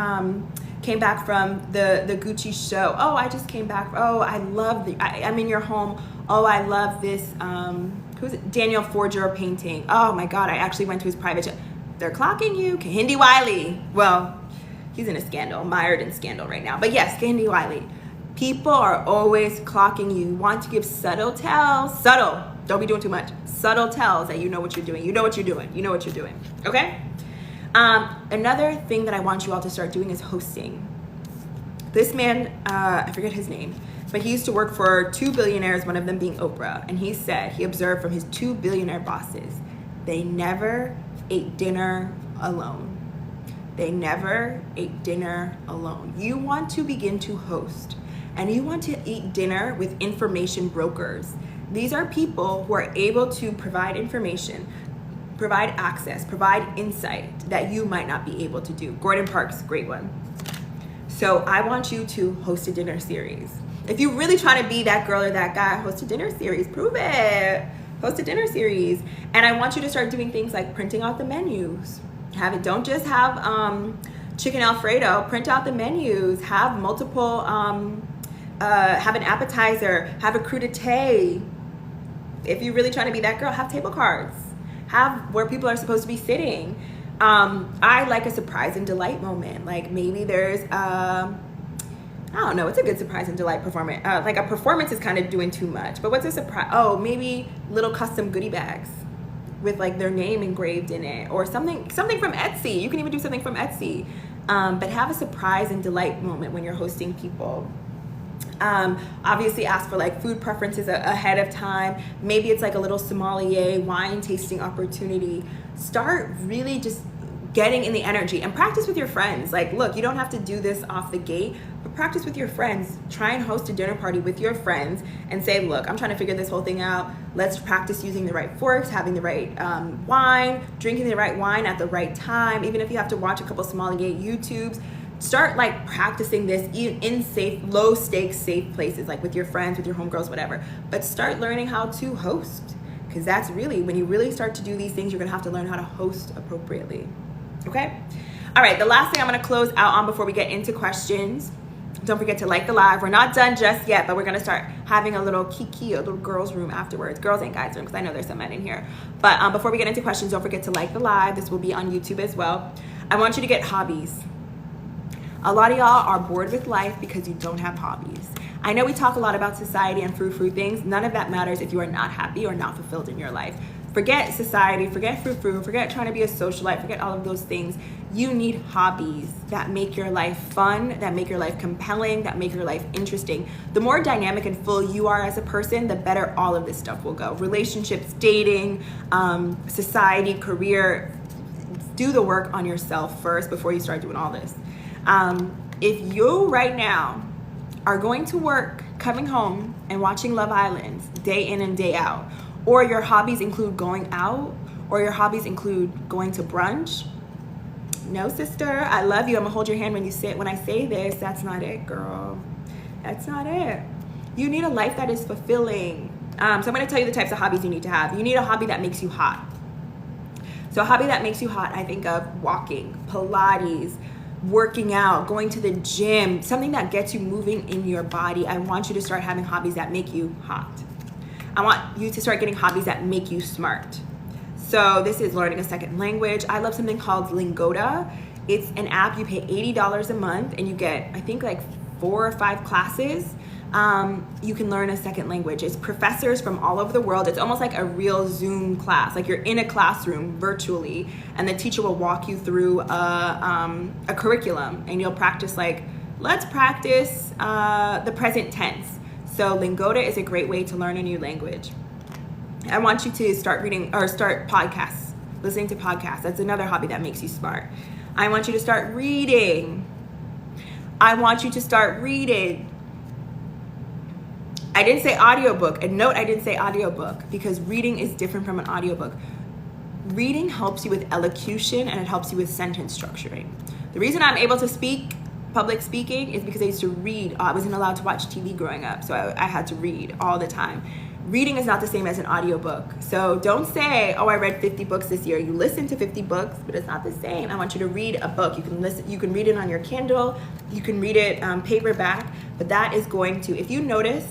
[SPEAKER 2] came back from the Gucci show. Oh, I just came back. Oh, I love I'm in your home. Oh, I love this, who's it? Daniel Forger painting. Oh my God, I actually went to his private jet. They're clocking you. Kahindi Wiley. Well, he's in a scandal, mired in scandal right now. But yes, Kahindi Wiley. People are always clocking you. You want to give subtle tells. Subtle. Don't be doing too much. Subtle tells that you know what you're doing. You know what you're doing. You know what you're doing. Okay? Another thing that I want you all to start doing is hosting. This man, I forget his name, but he used to work for 2 billionaires, one of them being Oprah. And he said, he observed from his 2 billionaire bosses, they never ate dinner alone. They never ate dinner alone. You want to begin to host, and you want to eat dinner with information brokers. These are people who are able to provide information, provide access, provide insight that you might not be able to do. Gordon Parks, great one. So I want you to host a dinner series. If you're really trying to be that girl or that guy, host a dinner series, prove it. Host a dinner series. And I want you to start doing things like printing out the menus. Don't just have chicken Alfredo, print out the menus, have multiple, have an appetizer, have a crudité. If you're really trying to be that girl, have table cards. Have where people are supposed to be sitting. I like a surprise and delight moment. Like maybe there's, I don't know, what's a good surprise and delight performance? Like a performance is kind of doing too much, but what's a surprise? Oh, maybe little custom goodie bags with like their name engraved in it, or something from Etsy. You can even do something from Etsy. But have a surprise and delight moment when you're hosting people. Obviously ask for like food preferences ahead of time. Maybe it's like a little sommelier wine tasting opportunity. Start really just getting in the energy and practice with your friends. Like, look, you don't have to do this off the gate, but practice with your friends. Try and host a dinner party with your friends and say, look, I'm trying to figure this whole thing out. Let's practice using the right forks, having the right wine, drinking the right wine at the right time. Even if you have to watch a couple sommelier YouTubes, start like practicing this in safe, low stakes, safe places, like with your friends, with your homegirls, whatever. But start learning how to host, because that's really, when you really start to do these things, you're gonna have to learn how to host appropriately. Okay? All right, the last thing I'm going to close out on before we get into questions. Don't forget to like the live. We're not done just yet, but we're going to start having a little kiki, a little girls room afterwards. Girls and guys room, because I know there's some men in here. But before we get into questions, don't forget to like the live. This will be on YouTube as well. I want you to get hobbies. A lot of y'all are bored with life because you don't have hobbies. I know we talk a lot about society and frou-frou things. None of that matters if you are not happy or not fulfilled in your life. Forget society, forget frou-frou, forget trying to be a socialite, forget all of those things. You need hobbies that make your life fun, that make your life compelling, that make your life interesting. The more dynamic and full you are as a person, the better all of this stuff will go. Relationships, dating, society, career. Do the work on yourself first before you start doing all this. If you right now are going to work, coming home and watching Love Island day in and day out, or your hobbies include going out, or your hobbies include going to brunch, no, sister, I love you. I'm gonna hold your hand when I say this. That's not it, girl. That's not it. You need a life that is fulfilling. So I'm gonna tell you the types of hobbies you need to have. You need a hobby that makes you hot. So a hobby that makes you hot, I think of walking, Pilates, working out, going to the gym, something that gets you moving in your body. I want you to start having hobbies that make you hot. I want you to start getting hobbies that make you smart. So this is learning a second language. I love something called Lingoda. It's an app. You pay $80 a month and you get, I think, like 4 or 5 classes. You can learn a second language. It's professors from all over the world. It's almost like a real Zoom class. Like you're in a classroom virtually and the teacher will walk you through a curriculum and you'll practice, like, let's practice the present tense. So Lingoda is a great way to learn a new language. I want you to start reading or start podcasts, listening to podcasts. That's another hobby that makes you smart. I want you to start reading. I want you to start reading. I didn't say audiobook. And note, I didn't say audiobook because reading is different from an audiobook. Reading helps you with elocution and it helps you with sentence structuring. The reason I'm able to speak public speaking is because I used to read. I wasn't allowed to watch TV growing up, so I had to read all the time. Reading is not the same as an audiobook. So don't say, oh, I read 50 books this year. You listen to 50 books, but it's not the same. I want you to read a book. You can read it on your Kindle, you can read it paperback, but that is going to, if you notice,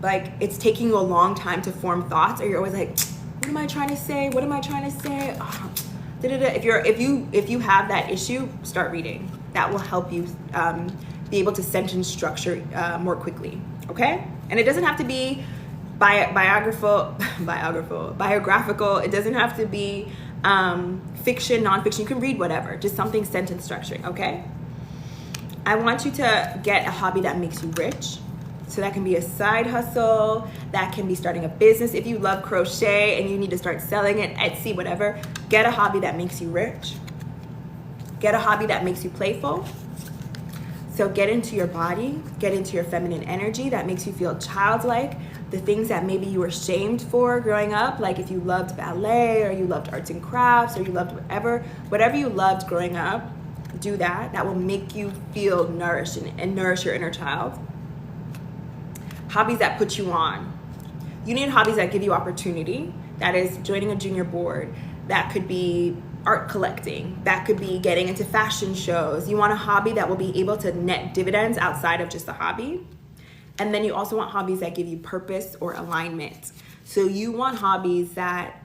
[SPEAKER 2] like it's taking you a long time to form thoughts, or you're always like, what am I trying to say? What am I trying to say? Oh, if you have that issue, start reading. That will help you be able to sentence structure more quickly. Okay? And it doesn't have to be biographical. It doesn't have to be fiction, nonfiction. You can read whatever, just something sentence structuring, okay? I want you to get a hobby that makes you rich. So that can be a side hustle, that can be starting a business. If you love crochet and you need to start selling it, Etsy, whatever, get a hobby that makes you rich. Get a hobby that makes you playful. So get into your body, get into your feminine energy that makes you feel childlike. The things that maybe you were shamed for growing up, like if you loved ballet or you loved arts and crafts or you loved whatever you loved growing up, do that. That will make you feel nourished and nourish your inner child. Hobbies that put you on. You need hobbies that give you opportunity. That is joining a junior board. That could be art collecting. That could be getting into fashion shows. You want a hobby that will be able to net dividends outside of just a hobby. And then you also want hobbies that give you purpose or alignment. So you want hobbies that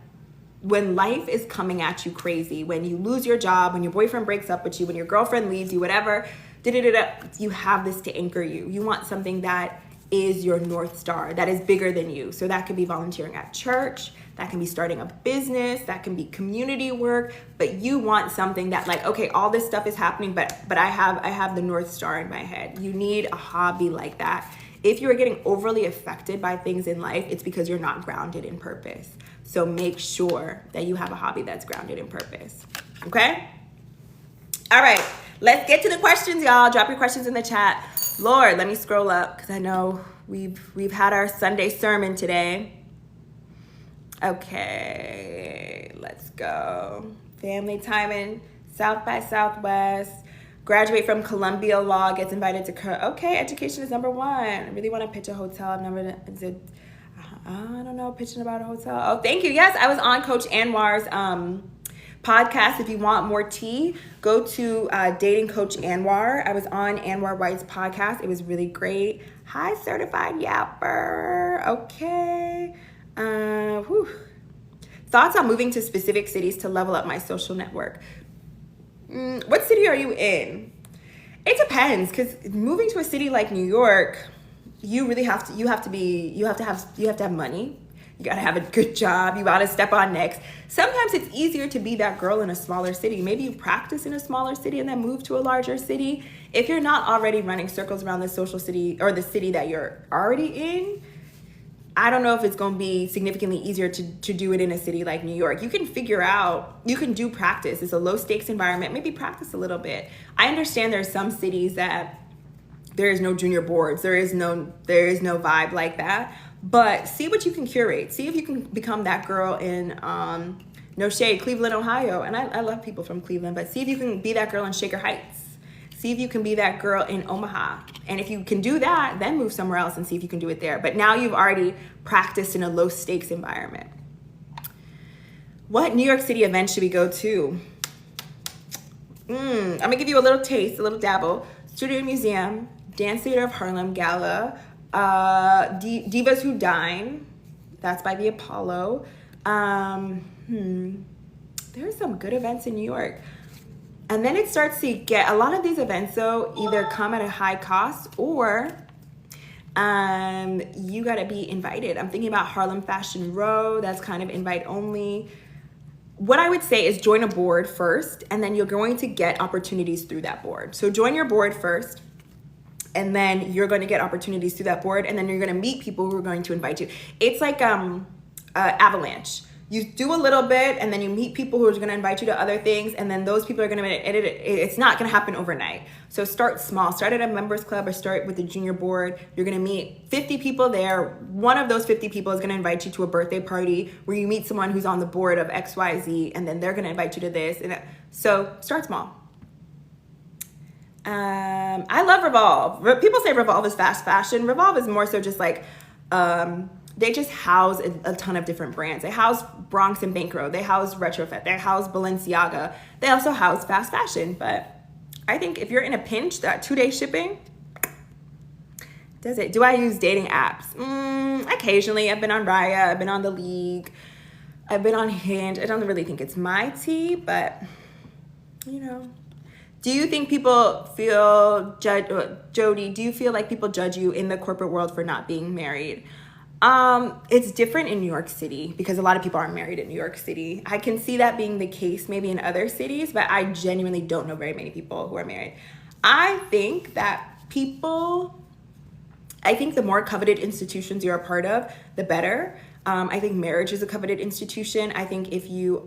[SPEAKER 2] when life is coming at you crazy, when you lose your job, when your boyfriend breaks up with you, when your girlfriend leaves you, whatever, you have this to anchor you. You want something that is your North Star, that is bigger than you. So that could be volunteering at church, that can be starting a business, that can be community work, but you want something that, like, okay, all this stuff is happening, but I have the North Star in my head. You need a hobby like that. If you are getting overly affected by things in life, it's because you're not grounded in purpose. So make sure that you have a hobby that's grounded in purpose. Okay? All right, let's get to the questions, y'all. Drop your questions in the chat. Lord, let me scroll up because I know we've had our Sunday sermon today. Okay, let's go. Family time in South by Southwest. Graduate from Columbia Law, gets invited to, okay, education is number one. I really want to pitch a hotel. I've never, I don't know, pitching about a hotel. Oh, thank you. Yes, I was on Coach Anwar's Podcast, if you want more tea, go to Dating Coach Anwar. I was on Anwar White's podcast. It was really great. Hi, certified yapper. Okay. Thoughts on moving to specific cities to level up my social network. What city are you in? It depends, because moving to a city like New York, you really have to have money. You gotta have a good job. You gotta step on necks. Sometimes it's easier to be that girl in a smaller city. Maybe you practice in a smaller city and then move to a larger city. If you're not already running circles around the social city or the city that you're already in, I don't know if it's going to be significantly easier to do it in a city like New York. You can figure out, you can do practice. It's a low stakes environment. Maybe practice a little bit. I understand there's some cities that there is no junior boards. There is no vibe like that. But see what you can curate. See if you can become that girl in, no shade, Cleveland, Ohio. And I love people from Cleveland, but see if you can be that girl in Shaker Heights. See if you can be that girl in Omaha. And if you can do that, then move somewhere else and see if you can do it there. But now you've already practiced in a low stakes environment. What New York City event should we go to? I'm gonna give you a little taste, a little dabble. Studio Museum, Dance Theater of Harlem Gala, Divas Who Dine. That's by the Apollo. There's some good events in New York. And then it starts to get, a lot of these events though, either come at a high cost or you gotta be invited. I'm thinking about Harlem Fashion Row, that's kind of invite only. What I would say is join a board first, and then you're going to get opportunities through that board. So join your board first, and then you're going to get opportunities through that board, and then you're gonna meet people who are going to invite you. It's like avalanche. You do a little bit, and then you meet people who are going to invite you to other things, and then those people are going to edit it. It's not going to happen overnight. So start small. Start at a members club or start with the junior board. You're going to meet 50 people there. One of those 50 people is going to invite you to a birthday party where you meet someone who's on the board of XYZ, and then they're going to invite you to this. And so start small. I love Revolve. People say Revolve is fast fashion. Revolve is more so just like... they just house a ton of different brands. They house Bronx and Bankroll. They house Retrofit. They house Balenciaga. They also house fast fashion. But I think if you're in a pinch, that 2-day shipping does it. Do I use dating apps? Occasionally. I've been on Raya. I've been on The League. I've been on Hinge. I don't really think it's my tea, but you know. Do you think people feel Jody, do you feel like people judge you in the corporate world for not being married? It's different in New York City because a lot of people aren't married in New York City. I can see that being the case maybe in other cities, but I genuinely don't know very many people who are married. I think the more coveted institutions you're a part of, the better. I think marriage is a coveted institution. I think if you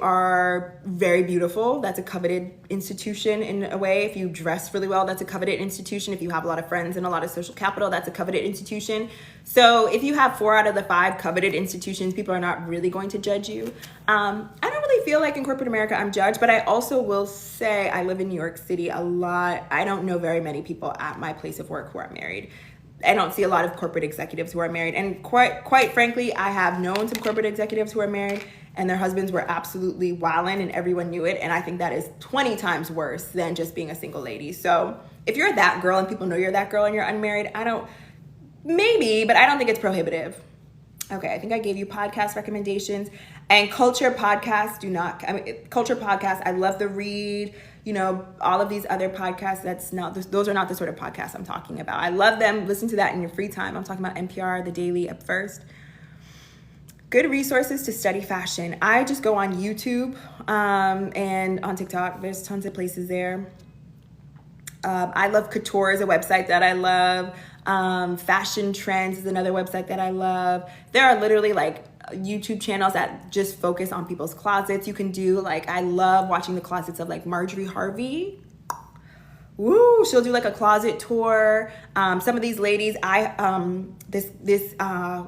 [SPEAKER 2] are very beautiful, that's a coveted institution in a way. If you dress really well, that's a coveted institution. If you have a lot of friends and a lot of social capital, that's a coveted institution. So if you have 4 out of the 5 coveted institutions, people are not really going to judge you. I don't really feel like in corporate America I'm judged, but I also will say I live in New York City a lot. I don't know very many people at my place of work who are married. I don't see a lot of corporate executives who are married. And quite frankly, I have known some corporate executives who are married and their husbands were absolutely wildin' and everyone knew it. And I think that is 20 times worse than just being a single lady. So if you're that girl and people know you're that girl and you're unmarried, but I don't think it's prohibitive. Okay, I think I gave you podcast recommendations. And culture podcasts, culture podcasts, I love the read, all of these other podcasts, those are not the sort of podcasts I'm talking about. I love them. Listen to that in your free time. I'm talking about NPR, The Daily, Up First. Good resources to study fashion. I just go on YouTube and on TikTok. There's tons of places there. I Love Couture is a website that I love. Fashion Trends is another website that I love. There are literally YouTube channels that just focus on people's closets. You can do I love watching the closets of Marjorie Harvey. Woo, she'll do a closet tour. Some of these ladies,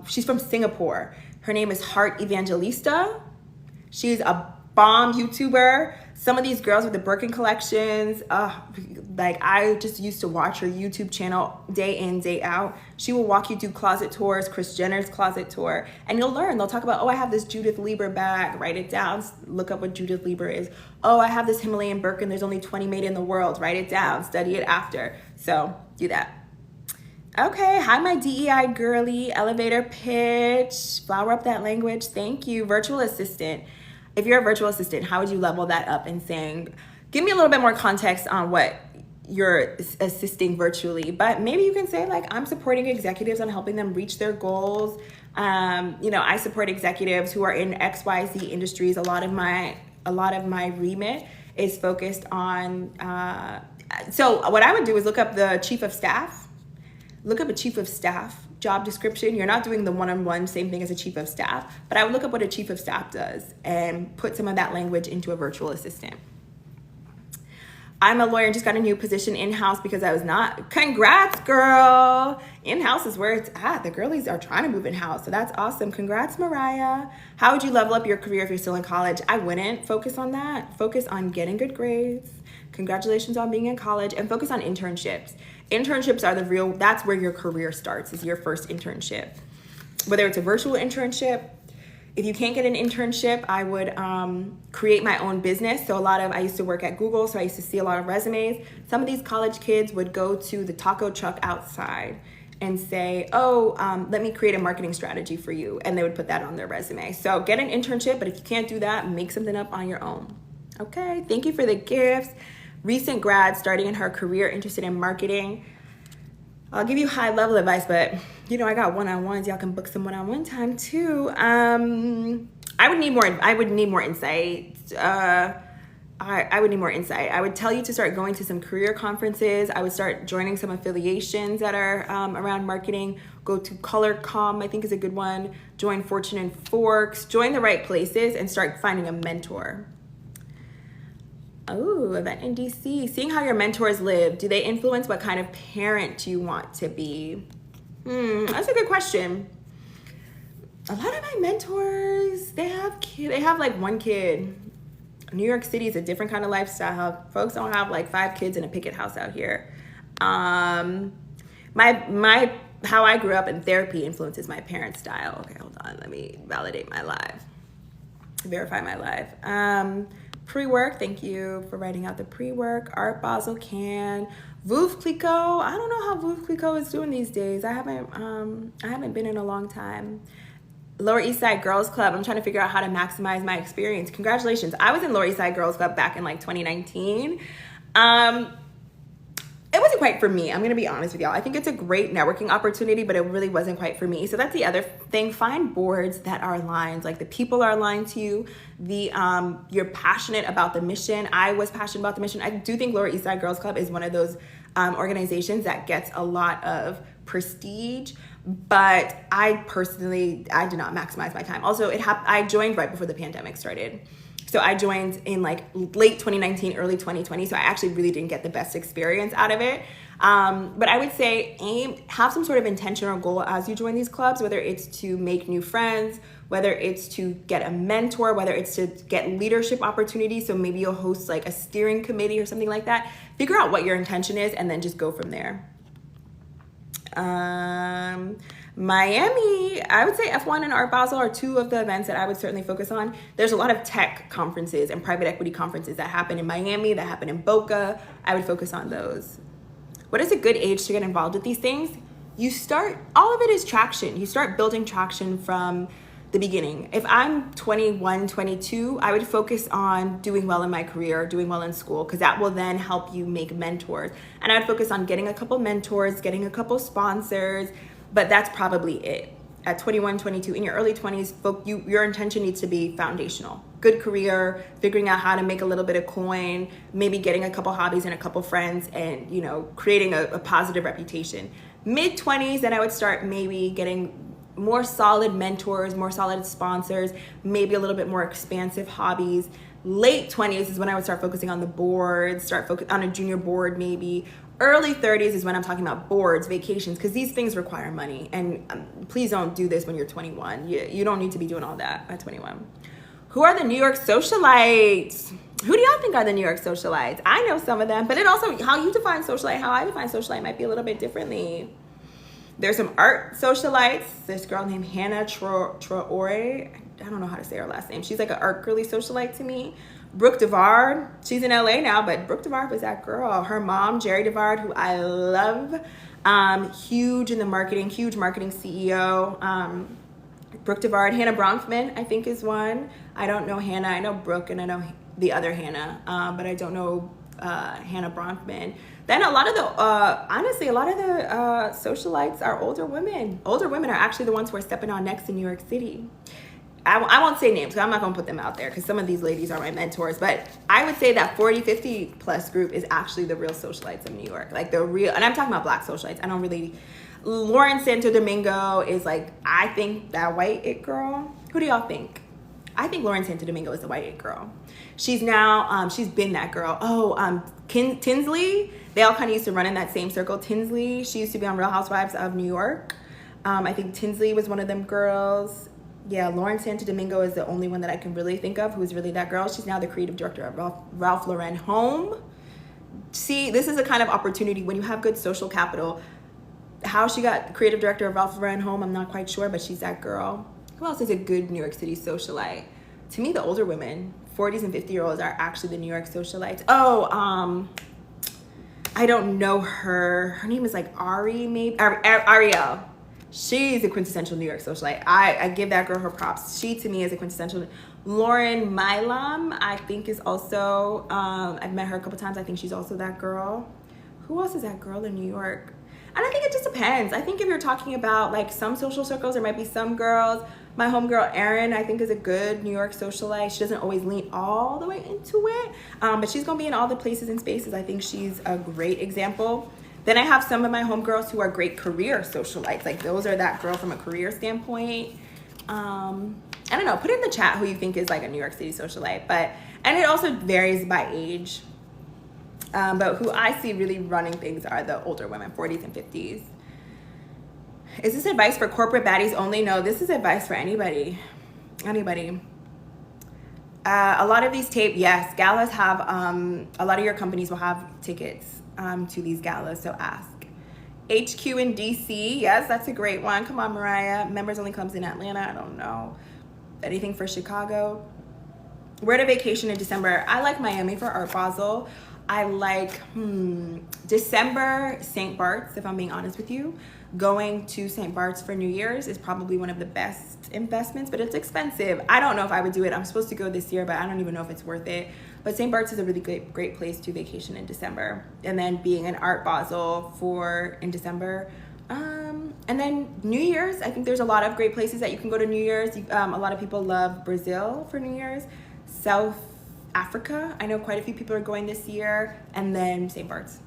[SPEAKER 2] she's from Singapore. Her name is Heart Evangelista. She's a bomb YouTuber. Some of these girls with the Birkin collections, like I just used to watch her YouTube channel day in, day out. She will walk you through closet tours, Kris Jenner's closet tour, and you'll learn. They'll talk about, oh, I have this Judith Lieber bag, write it down, look up what Judith Lieber is. Oh, I have this Himalayan Birkin, there's only 20 made in the world, write it down, study it after. So do that. Okay, hi, my DEI girly, elevator pitch, flower up that language, thank you. Virtual assistant. If you're a virtual assistant, how would you level that up in saying, give me a little bit more context on what you're assisting virtually, but maybe you can say like, I'm supporting executives on helping them reach their goals. I support executives who are in XYZ industries. A lot of my remit is focused on, so what I would do is look up the chief of staff. Look up a chief of staff job description. You're not doing the one-on-one same thing as a chief of staff, but I would look up what a chief of staff does and put some of that language into a virtual assistant. I'm a lawyer and just got a new position in-house because I was not. Congrats, girl. In-house is where it's at. The girlies are trying to move in-house, so that's awesome. Congrats, Mariah. How would you level up your career if you're still in college? I wouldn't focus on that. Focus on getting good grades. Congratulations on being in college, and focus on internships. Internships are that's where your career starts, is your first internship. Whether it's a virtual internship, if you can't get an internship, I would create my own business. So I used to work at Google, so I used to see a lot of resumes. Some of these college kids would go to the taco truck outside and say, let me create a marketing strategy for you. And they would put that on their resume. So get an internship, but if you can't do that, make something up on your own. Okay, thank you for the gifts. Recent grad starting in her career, interested in marketing. I'll give you high level advice, but I got one-on-ones. Y'all can book some one-on-one time too. I would need more insight. I would need more insight. I would tell you to start going to some career conferences. I would start joining some affiliations that are around marketing. Go to ColorCom, I think is a good one. Join Fortune and Forks. Join the right places and start finding a mentor. Oh, event in DC. Seeing how your mentors live. Do they influence what kind of parent you want to be? That's a good question. A lot of my mentors, they have like one kid. New York City is a different kind of lifestyle. Folks don't have like 5 kids in a picket house out here. How I grew up in therapy influences my parents' style. Okay, hold on. Let me validate my live. Verify my live. Pre-work, thank you for writing out the pre-work. Art Basel can. Veuve Clicquot, I don't know how Veuve Clicquot is doing these days. I haven't been in a long time. Lower East Side Girls Club, I'm trying to figure out how to maximize my experience. Congratulations. I was in Lower East Side Girls Club back in like 2019. It wasn't quite for me. I'm going to be honest with y'all. I think it's a great networking opportunity, but it really wasn't quite for me. So that's the other thing. Find boards that are aligned, like the people are aligned to you. You're passionate about the mission. I was passionate about the mission. I do think Lower East Side Girls Club is one of those organizations that gets a lot of prestige, but I did not maximize my time. Also, I joined right before the pandemic started. So I joined in like late 2019, early 2020. So I actually really didn't get the best experience out of it. But I would say have some sort of intention or goal as you join these clubs, whether it's to make new friends, whether it's to get a mentor, whether it's to get leadership opportunities. So maybe you'll host like a steering committee or something like that. Figure out what your intention is and then just go from there. Miami, I would say F1 and Art Basel are 2 of the events that I would certainly focus on. There's a lot of tech conferences and private equity conferences that happen in Miami, that happen in Boca. I would focus on those. What is a good age to get involved with these things? All of it is traction. You start building traction from the beginning. If I'm 21, 22, I would focus on doing well in my career, doing well in school, because that will then help you make mentors. And I would focus on getting a couple mentors, getting a couple sponsors, but that's probably it. At 21, 22, in your early 20s, your intention needs to be foundational. Good career, figuring out how to make a little bit of coin, maybe getting a couple hobbies and a couple friends, and creating a positive reputation. Mid-20s, then I would start maybe getting more solid mentors, more solid sponsors, maybe a little bit more expansive hobbies. Late 20s is when I would start focusing on the boards, start focus on a junior board maybe. Early 30s is when I'm talking about boards, vacations, because these things require money. And please don't do this when you're 21. You don't need to be doing all that at 21. Who are the New York socialites? Who do y'all think are the New York socialites? I know some of them, but then also how you define socialite, how I define socialite might be a little bit differently. There's some art socialites. This girl named Hannah Traore. I don't know how to say her last name. She's like an art girly socialite to me. Brooke Devard. She's in LA now, but Brooke Devard was that girl. Her mom, Jerry Devard, who I love. Huge in the marketing, huge marketing CEO. Brooke Devard. Hannah Bronfman, I think, is one. I don't know Hannah. I know Brooke and I know the other Hannah, but I don't know Hannah Bronfman. Then a lot of the, honestly, a lot of the socialites are older women. Older women are actually the ones who are stepping on next in New York City. I won't say names, because I'm not going to put them out there, because some of these ladies are my mentors. But I would say that 40, 50 plus group is actually the real socialites of New York. Like the real, and I'm talking about black socialites. I don't really, Lauren Santo Domingo is like, I think that white it girl. Who do y'all think? I think Lauren Santo Domingo is the white it girl. She's now, she's been that girl. Oh, Tinsley, they all kind of used to run in that same circle. Tinsley, she used to be on Real Housewives of New York. I think Tinsley was one of them girls. Yeah, Lauren Santo Domingo is the only one that I can really think of who is really that girl. She's now the creative director of Ralph Lauren Home. See, this is a kind of opportunity when you have good social capital. How she got creative director of Ralph Lauren Home, I'm not quite sure, but she's that girl. Who else is a good New York City socialite? To me, the older women, 40s and 50-year-olds, are actually the New York socialites. Oh, I don't know her. Her name is like Ari, maybe. Ariel. She's a quintessential New York socialite. I give that girl her props. She, to me, is a quintessential. Lauren Milam, I think, is also, I've met her a couple times. I think she's also that girl. Who else is that girl in New York? And I think it just depends. I think if you're talking about like some social circles, there might be some girls. My homegirl Erin, I think, is a good New York socialite. She doesn't always lean all the way into it, but she's gonna be in all the places and spaces. I think she's a great example. Then I have some of my homegirls who are great career socialites. Like those are that girl from a career standpoint. I don't know, put in the chat who you think is like a New York City socialite, and it also varies by age. But who I see really running things are the older women, 40s and 50s. Is this advice for corporate baddies only? No, this is advice for anybody. Anybody. A lot of these yes, galas have, a lot of your companies will have tickets to these galas, so ask. HQ in DC, yes, that's a great one. Come on, Mariah. Members only comes in Atlanta, I don't know. Anything for Chicago? Where to vacation in December? I like Miami for Art Basel. I like December, St. Bart's, if I'm being honest with you. Going to St. Bart's for New Year's is probably one of the best investments, but it's expensive. I don't know if I would do it. I'm supposed to go this year, but I don't even know if it's worth it. But St. Bart's is a really great place to vacation in December. And then being in Art Basel in December. And then New Year's, I think there's a lot of great places that you can go to New Year's. A lot of people love Brazil for New Year's. South Africa, I know quite a few people are going this year, and then St. Bart's.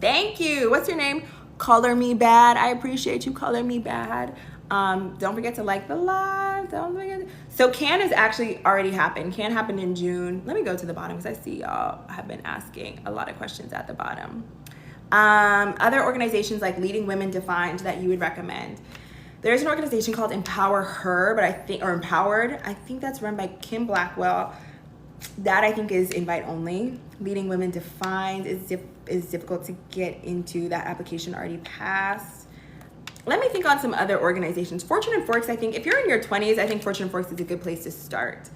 [SPEAKER 2] Thank you. What's your name? Color Me Bad. I appreciate you, Color Me Bad. Don't forget to like the live. Don't forget. So Cannes has actually already happened. Cannes happened in June. Let me go to the bottom because I see y'all have been asking a lot of questions at the bottom. Other organizations like Leading Women Defined that you would recommend. There's an organization called Empower Her, or Empowered. I think that's run by Kim Blackwell. That I think is invite only. Leading Women Defined is difficult to get into. That application already passed. Let me think on some other organizations. Fortune and Forks, I think if you're in your 20s, I think Fortune and Forks is a good place to start.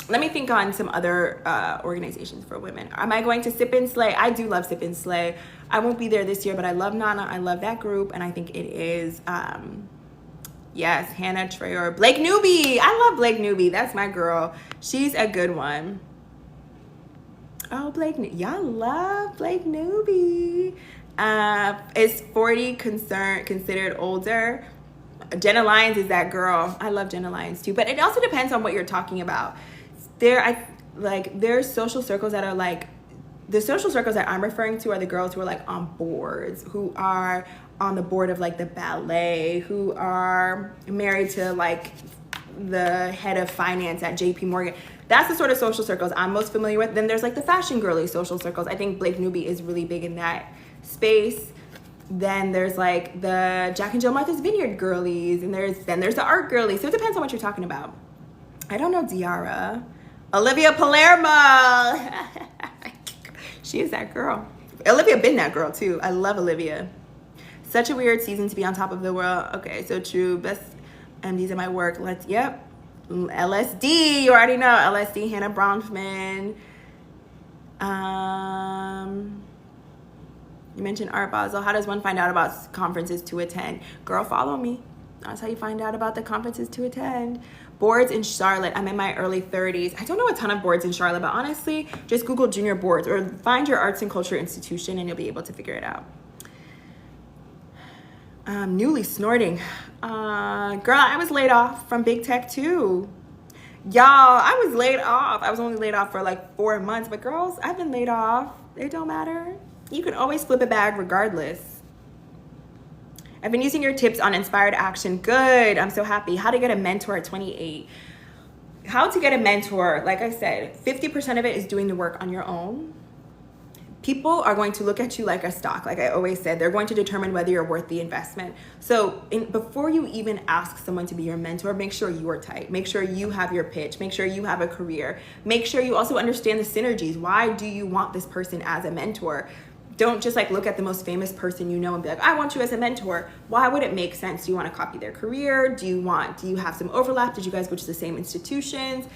[SPEAKER 2] Let me think on some other organizations for women. Am I going to Sip and Slay? I do love Sip and Slay. I won't be there this year, but I love Nana. I love that group, and I think it is, yes, Hannah Traore. Blake Newby. I love Blake Newby. That's my girl. She's a good one. Oh, y'all love Blake Newby. Is 40 considered older? Jenna Lyons is that girl. I love Jenna Lyons too, but it also depends on what you're talking about. There's social circles that are like, the social circles that I'm referring to are the girls who are like on boards, who are on the board of like the ballet, who are married to like the head of finance at JP Morgan. That's the sort of social circles I'm most familiar with. Then there's like the fashion girly social circles. I think Blake Newby is really big in that space. Then there's like the Jack and Jill Martha's Vineyard girlies, and there's the art girlies. So it depends on what you're talking about. I don't know Diara. Olivia Palermo. She is that girl. Olivia been that girl too. I love Olivia. Such a weird season to be on top of the world. Okay, so true. Best MDs in my work. Yep. LSD, you already know. LSD, Hannah Bronfman. You mentioned Art Basel. How does one find out about conferences to attend? Girl, follow me. That's how you find out about the conferences to attend. Boards in Charlotte. I'm in my early 30s. I don't know a ton of boards in Charlotte, but honestly, just Google junior boards or find your arts and culture institution and you'll be able to figure it out. Newly snorting. Girl, I was laid off from big tech too. Y'all, I was laid off. I was only laid off for like 4 months, but girls, I've been laid off. It don't matter. You can always flip a bag regardless. I've been using your tips on inspired action. Good. I'm so happy. How to get a mentor at 28. How to get a mentor. Like I said, 50% of it is doing the work on your own. People are going to look at you like a stock. Like I always said, they're going to determine whether you're worth the investment. So before you even ask someone to be your mentor, make sure you are tight. Make sure you have your pitch. Make sure you have a career. Make sure you also understand the synergies. Why do you want this person as a mentor? Don't just like look at the most famous person you know and be like, I want you as a mentor. Why would it make sense? Do you want to copy their career? Do you have some overlap? Did you guys go to the same institutions?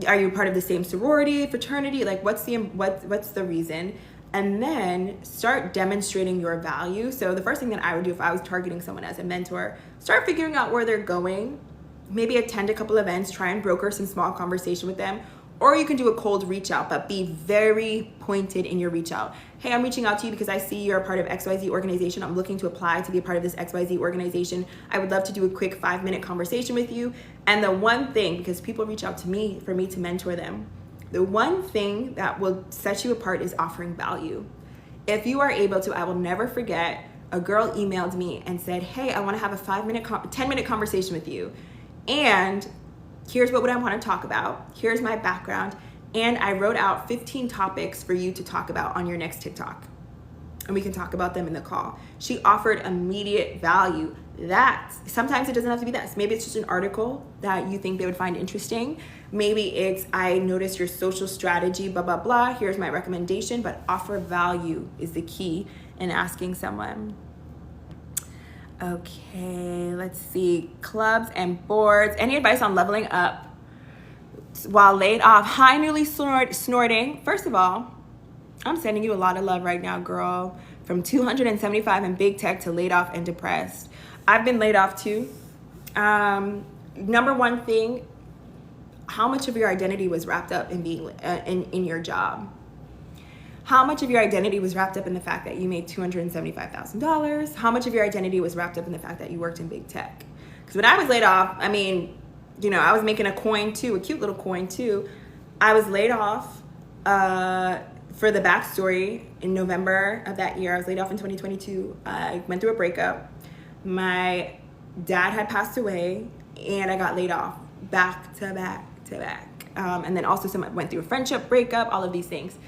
[SPEAKER 2] Are you part of the same sorority, fraternity? Like what's the reason? And then start demonstrating your value. So the first thing that I would do if I was targeting someone as a mentor, start figuring out where they're going. Maybe attend a couple events, try and broker some small conversation with them. Or you can do a cold reach out, but be very pointed in your reach out. Hey, I'm reaching out to you because I see you're a part of XYZ organization. I'm looking to apply to be a part of this XYZ organization. I would love to do a quick 5-minute conversation with you. And the one thing, because people reach out to me for me to mentor them, the one thing that will set you apart is offering value. If you are able to, I will never forget, a girl emailed me and said, hey, I want to have a 10-minute conversation with you. And here's what I want to talk about. Here's my background. And I wrote out 15 topics for you to talk about on your next TikTok. And we can talk about them in the call. She offered immediate value. That sometimes it doesn't have to be that. Maybe it's just an article that you think they would find interesting. Maybe it's, I noticed your social strategy, blah, blah, blah. Here's my recommendation, but offer value is the key in asking someone. Okay, let's see. Clubs and boards. Any advice on leveling up while laid off? Hi, newly snorting. First of all, I'm sending you a lot of love right now, girl. From 275 in big tech to laid off and depressed. I've been laid off too. Number one thing, how much of your identity was wrapped up in being in your job? How much of your identity was wrapped up in the fact that you made $275,000? How much of your identity was wrapped up in the fact that you worked in big tech? Because when I was laid off, I mean, you know, I was making a coin too, a cute little coin too. I was laid off. For the backstory, in November of that year, I was laid off in 2022. I went through a breakup. My dad had passed away, and I got laid off back to back to back. And then also went through a friendship breakup, all of these things.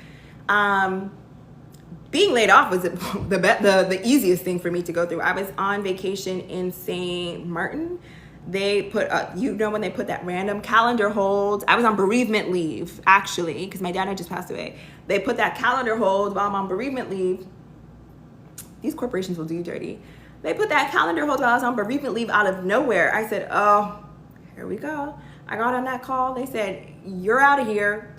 [SPEAKER 2] Being laid off was the easiest thing for me to go through. I was on vacation in St. Martin. They put, when they put that random calendar hold, I was on bereavement leave, actually, because my dad had just passed away. They put that calendar hold while I'm on bereavement leave. These corporations will do you dirty. They put that calendar hold while I was on bereavement leave out of nowhere. I said, oh, here we go. I got on that call. They said, you're out of here.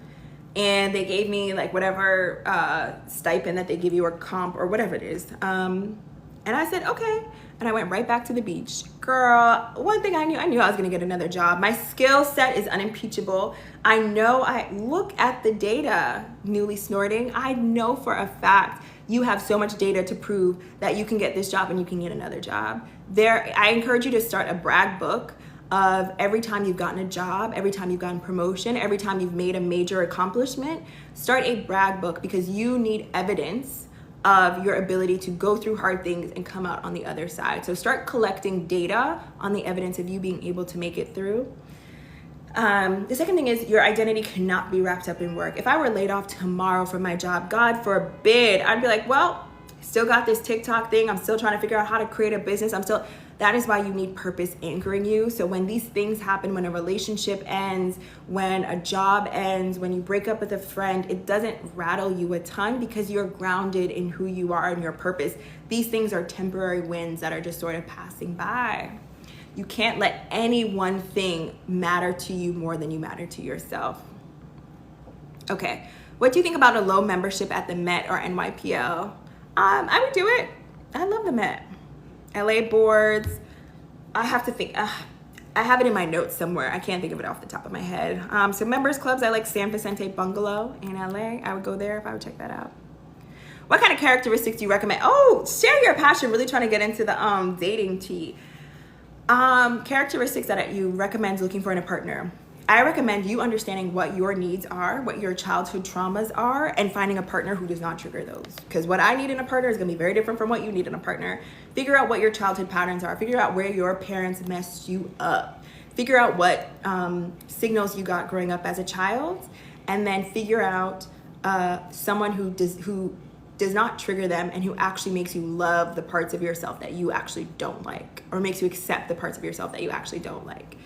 [SPEAKER 2] And they gave me like whatever stipend that they give you or comp or whatever it is. And I said, okay. And I went right back to the beach. Girl, one thing I knew I was gonna get another job. My skill set is unimpeachable. I look at the data, newly snorting. I know for a fact you have so much data to prove that you can get this job and you can get another job. I encourage you to start a brag book of every time you've gotten a job, every time you've gotten promotion, every time you've made a major accomplishment. Start a brag book because you need evidence of your ability to go through hard things and come out on the other side. So start collecting data on the evidence of you being able to make it through. The second thing is your identity cannot be wrapped up in work. If I were laid off tomorrow from my job, God forbid, I'd be like, well, still got this TikTok thing. I'm still trying to figure out how to create a business. That is why you need purpose anchoring you. So when these things happen, when a relationship ends, when a job ends, when you break up with a friend, it doesn't rattle you a ton because you're grounded in who you are and your purpose. These things are temporary wins that are just sort of passing by. You can't let any one thing matter to you more than you matter to yourself. Okay, what do you think about a low membership at the Met or NYPL? I would do it. I love the Met. LA boards. I have to think. I have it in my notes somewhere. I can't think of it off the top of my head. So members clubs, I like San Vicente Bungalow in LA. I would go there if I would check that out. What kind of characteristics do you recommend? Oh, share your passion. Really trying to get into the dating tea. Characteristics that you recommend looking for in a partner. I recommend you understanding what your needs are, what your childhood traumas are, and finding a partner who does not trigger those. Because what I need in a partner is going to be very different from what you need in a partner. Figure out what your childhood patterns are. Figure out where your parents messed you up. Figure out what signals you got growing up as a child, and then figure out someone who does not trigger them and who actually makes you love the parts of yourself that you actually don't like, or makes you accept the parts of yourself that you actually don't like.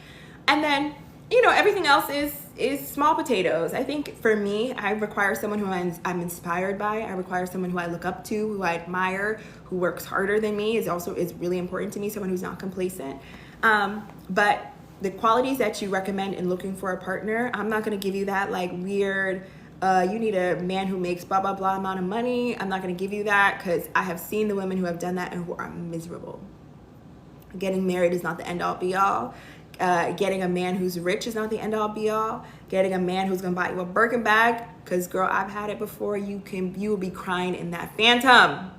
[SPEAKER 2] And then, you know, everything else is small potatoes. I think for me, I require someone who I'm inspired by. I require someone who I look up to, who I admire, who works harder than me is really important to me, someone who's not complacent. But the qualities that you recommend in looking for a partner, I'm not gonna give you that like weird, you need a man who makes blah, blah, blah amount of money. I'm not gonna give you that because I have seen the women who have done that and who are miserable. Getting married is not the end all be all. Getting a man who's rich is not the end all be all. Getting a man who's gonna buy you a Birkin bag, because girl, I've had it before. You will be crying in that Phantom.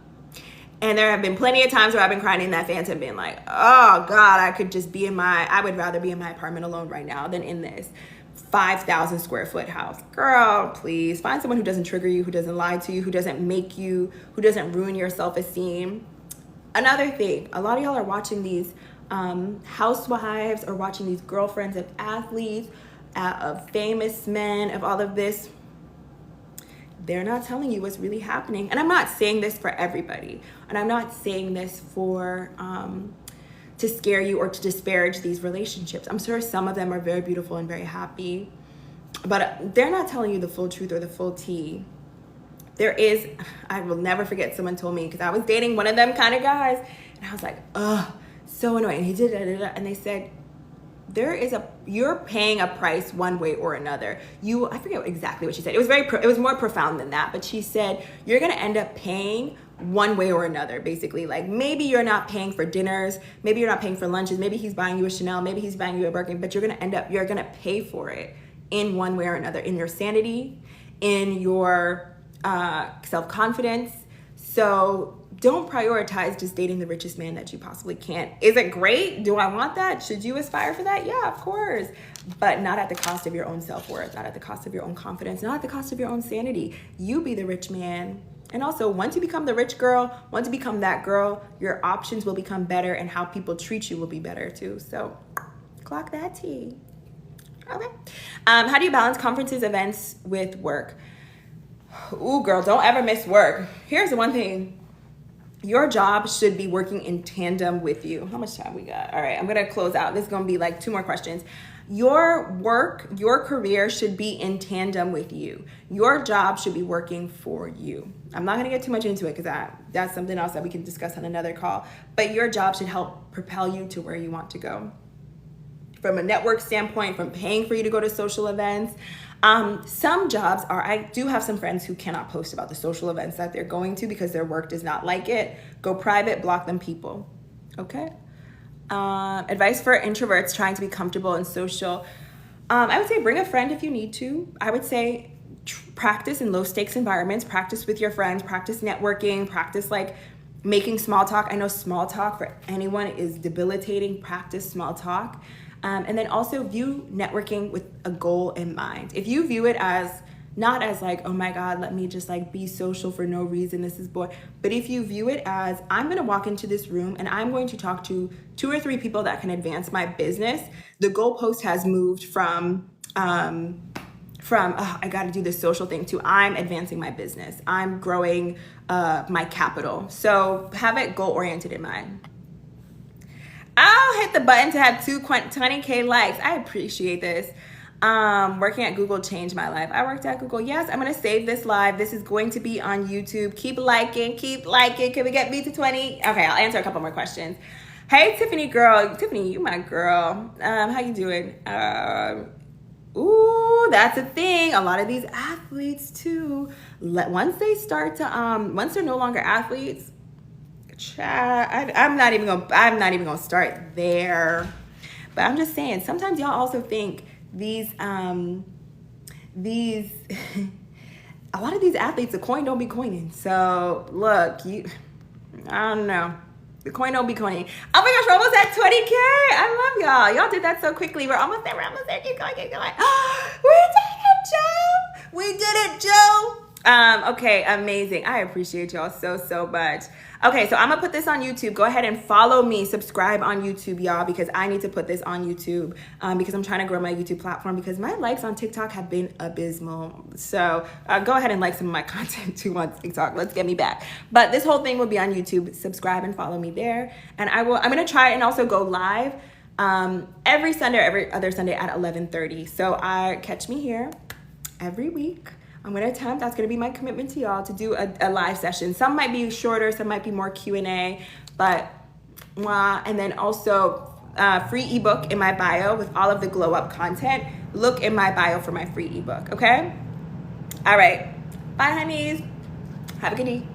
[SPEAKER 2] And there have been plenty of times where I've been crying in that Phantom, being like, oh God, I would rather be in my apartment alone right now than in this 5,000 square foot house. Girl, please find someone who doesn't trigger you, who doesn't lie to you, who doesn't ruin your self-esteem. Another thing, a lot of y'all are watching these housewives or watching these girlfriends of athletes, of famous men, of all of this. They're not telling you what's really happening. And I'm not saying this for everybody. And I'm not saying this for to scare you or to disparage these relationships. I'm sure some of them are very beautiful and very happy, but they're not telling you the full truth or the full tea. I will never forget, someone told me, because I was dating one of them kind of guys, and I was like, ugh, so annoying. He did it, and they said, you're paying a price one way or another. I forget exactly what she said. It was more profound than that, but she said, you're gonna end up paying one way or another, basically. Like, maybe you're not paying for dinners, maybe you're not paying for lunches, maybe he's buying you a Chanel, maybe he's buying you a Birkin, but you're gonna pay for it in one way or another, in your sanity, in your self-confidence. So don't prioritize just dating the richest man that you possibly can. Is it great? Do I want that? Should you aspire for that? Yeah, of course. But not at the cost of your own self-worth, not at the cost of your own confidence, not at the cost of your own sanity. You be the rich man. And also, once you become the rich girl, once you become that girl, your options will become better and how people treat you will be better too. So clock that tea. Okay. How do you balance conferences, events with work? Ooh, girl, don't ever miss work. Here's the one thing. Your job should be working in tandem with you. How much time we got? All right, I'm gonna close out. This is gonna be like 2 more questions. Your work, your career should be in tandem with you. Your job should be working for you. I'm not gonna get too much into it because that's something else that we can discuss on another call. But your job should help propel you to where you want to go. From a network standpoint, from paying for you to go to social events. Some jobs I do have some friends who cannot post about the social events that they're going to because their work does not like it. Go private, block them people, okay? Advice for introverts trying to be comfortable in social. I would say bring a friend if you need to. I would say practice in low stakes environments, practice with your friends, practice networking, practice like making small talk. I know small talk for anyone is debilitating. Practice small talk. And then also view networking with a goal in mind. If you view it as not as like, oh my God, let me just like be social for no reason, this is boring. But if you view it as, I'm gonna walk into this room and I'm going to talk to 2 or 3 people that can advance my business, the goalpost has moved from I gotta do this social thing to I'm advancing my business. I'm growing my capital. So have it goal oriented in mind. I'll hit the button to have 20K likes. I appreciate this. Working at Google changed my life. I worked at Google. Yes, I'm gonna save this live. This is going to be on YouTube. Keep liking, keep liking. Can we get me to 20? Okay, I'll answer a couple more questions. Hey, Tiffany girl. Tiffany, you my girl. How you doing? Ooh, that's a thing. A lot of these athletes too. Once they start to once they're no longer athletes, I'm not even gonna start there. But I'm just saying, sometimes y'all also think these a lot of these athletes, the coin don't be coining. So look, I don't know. The coin don't be coining. Oh my gosh, we're almost at 20K. I love y'all. Y'all did that so quickly. We're almost there. Keep going, keep going. We did it, Joe. We did it, Joe. Okay, amazing. I appreciate y'all so much. Okay, so I'm gonna put this on YouTube. Go ahead and follow me, subscribe on YouTube, y'all, because I need to put this on YouTube because I'm trying to grow my YouTube platform because my likes on TikTok have been abysmal. So go ahead and like some of my content too on TikTok. Let's get me back. But this whole thing will be on YouTube. Subscribe and follow me there. And I'm gonna try and also go live every Sunday or every other Sunday at 11:30. So catch me here every week. I'm gonna attempt, that's gonna be my commitment to y'all, to do a live session. Some might be shorter, some might be more Q&A, but, and then also free ebook in my bio with all of the glow up content. Look in my bio for my free ebook, okay? All right, bye honeys, have a good day.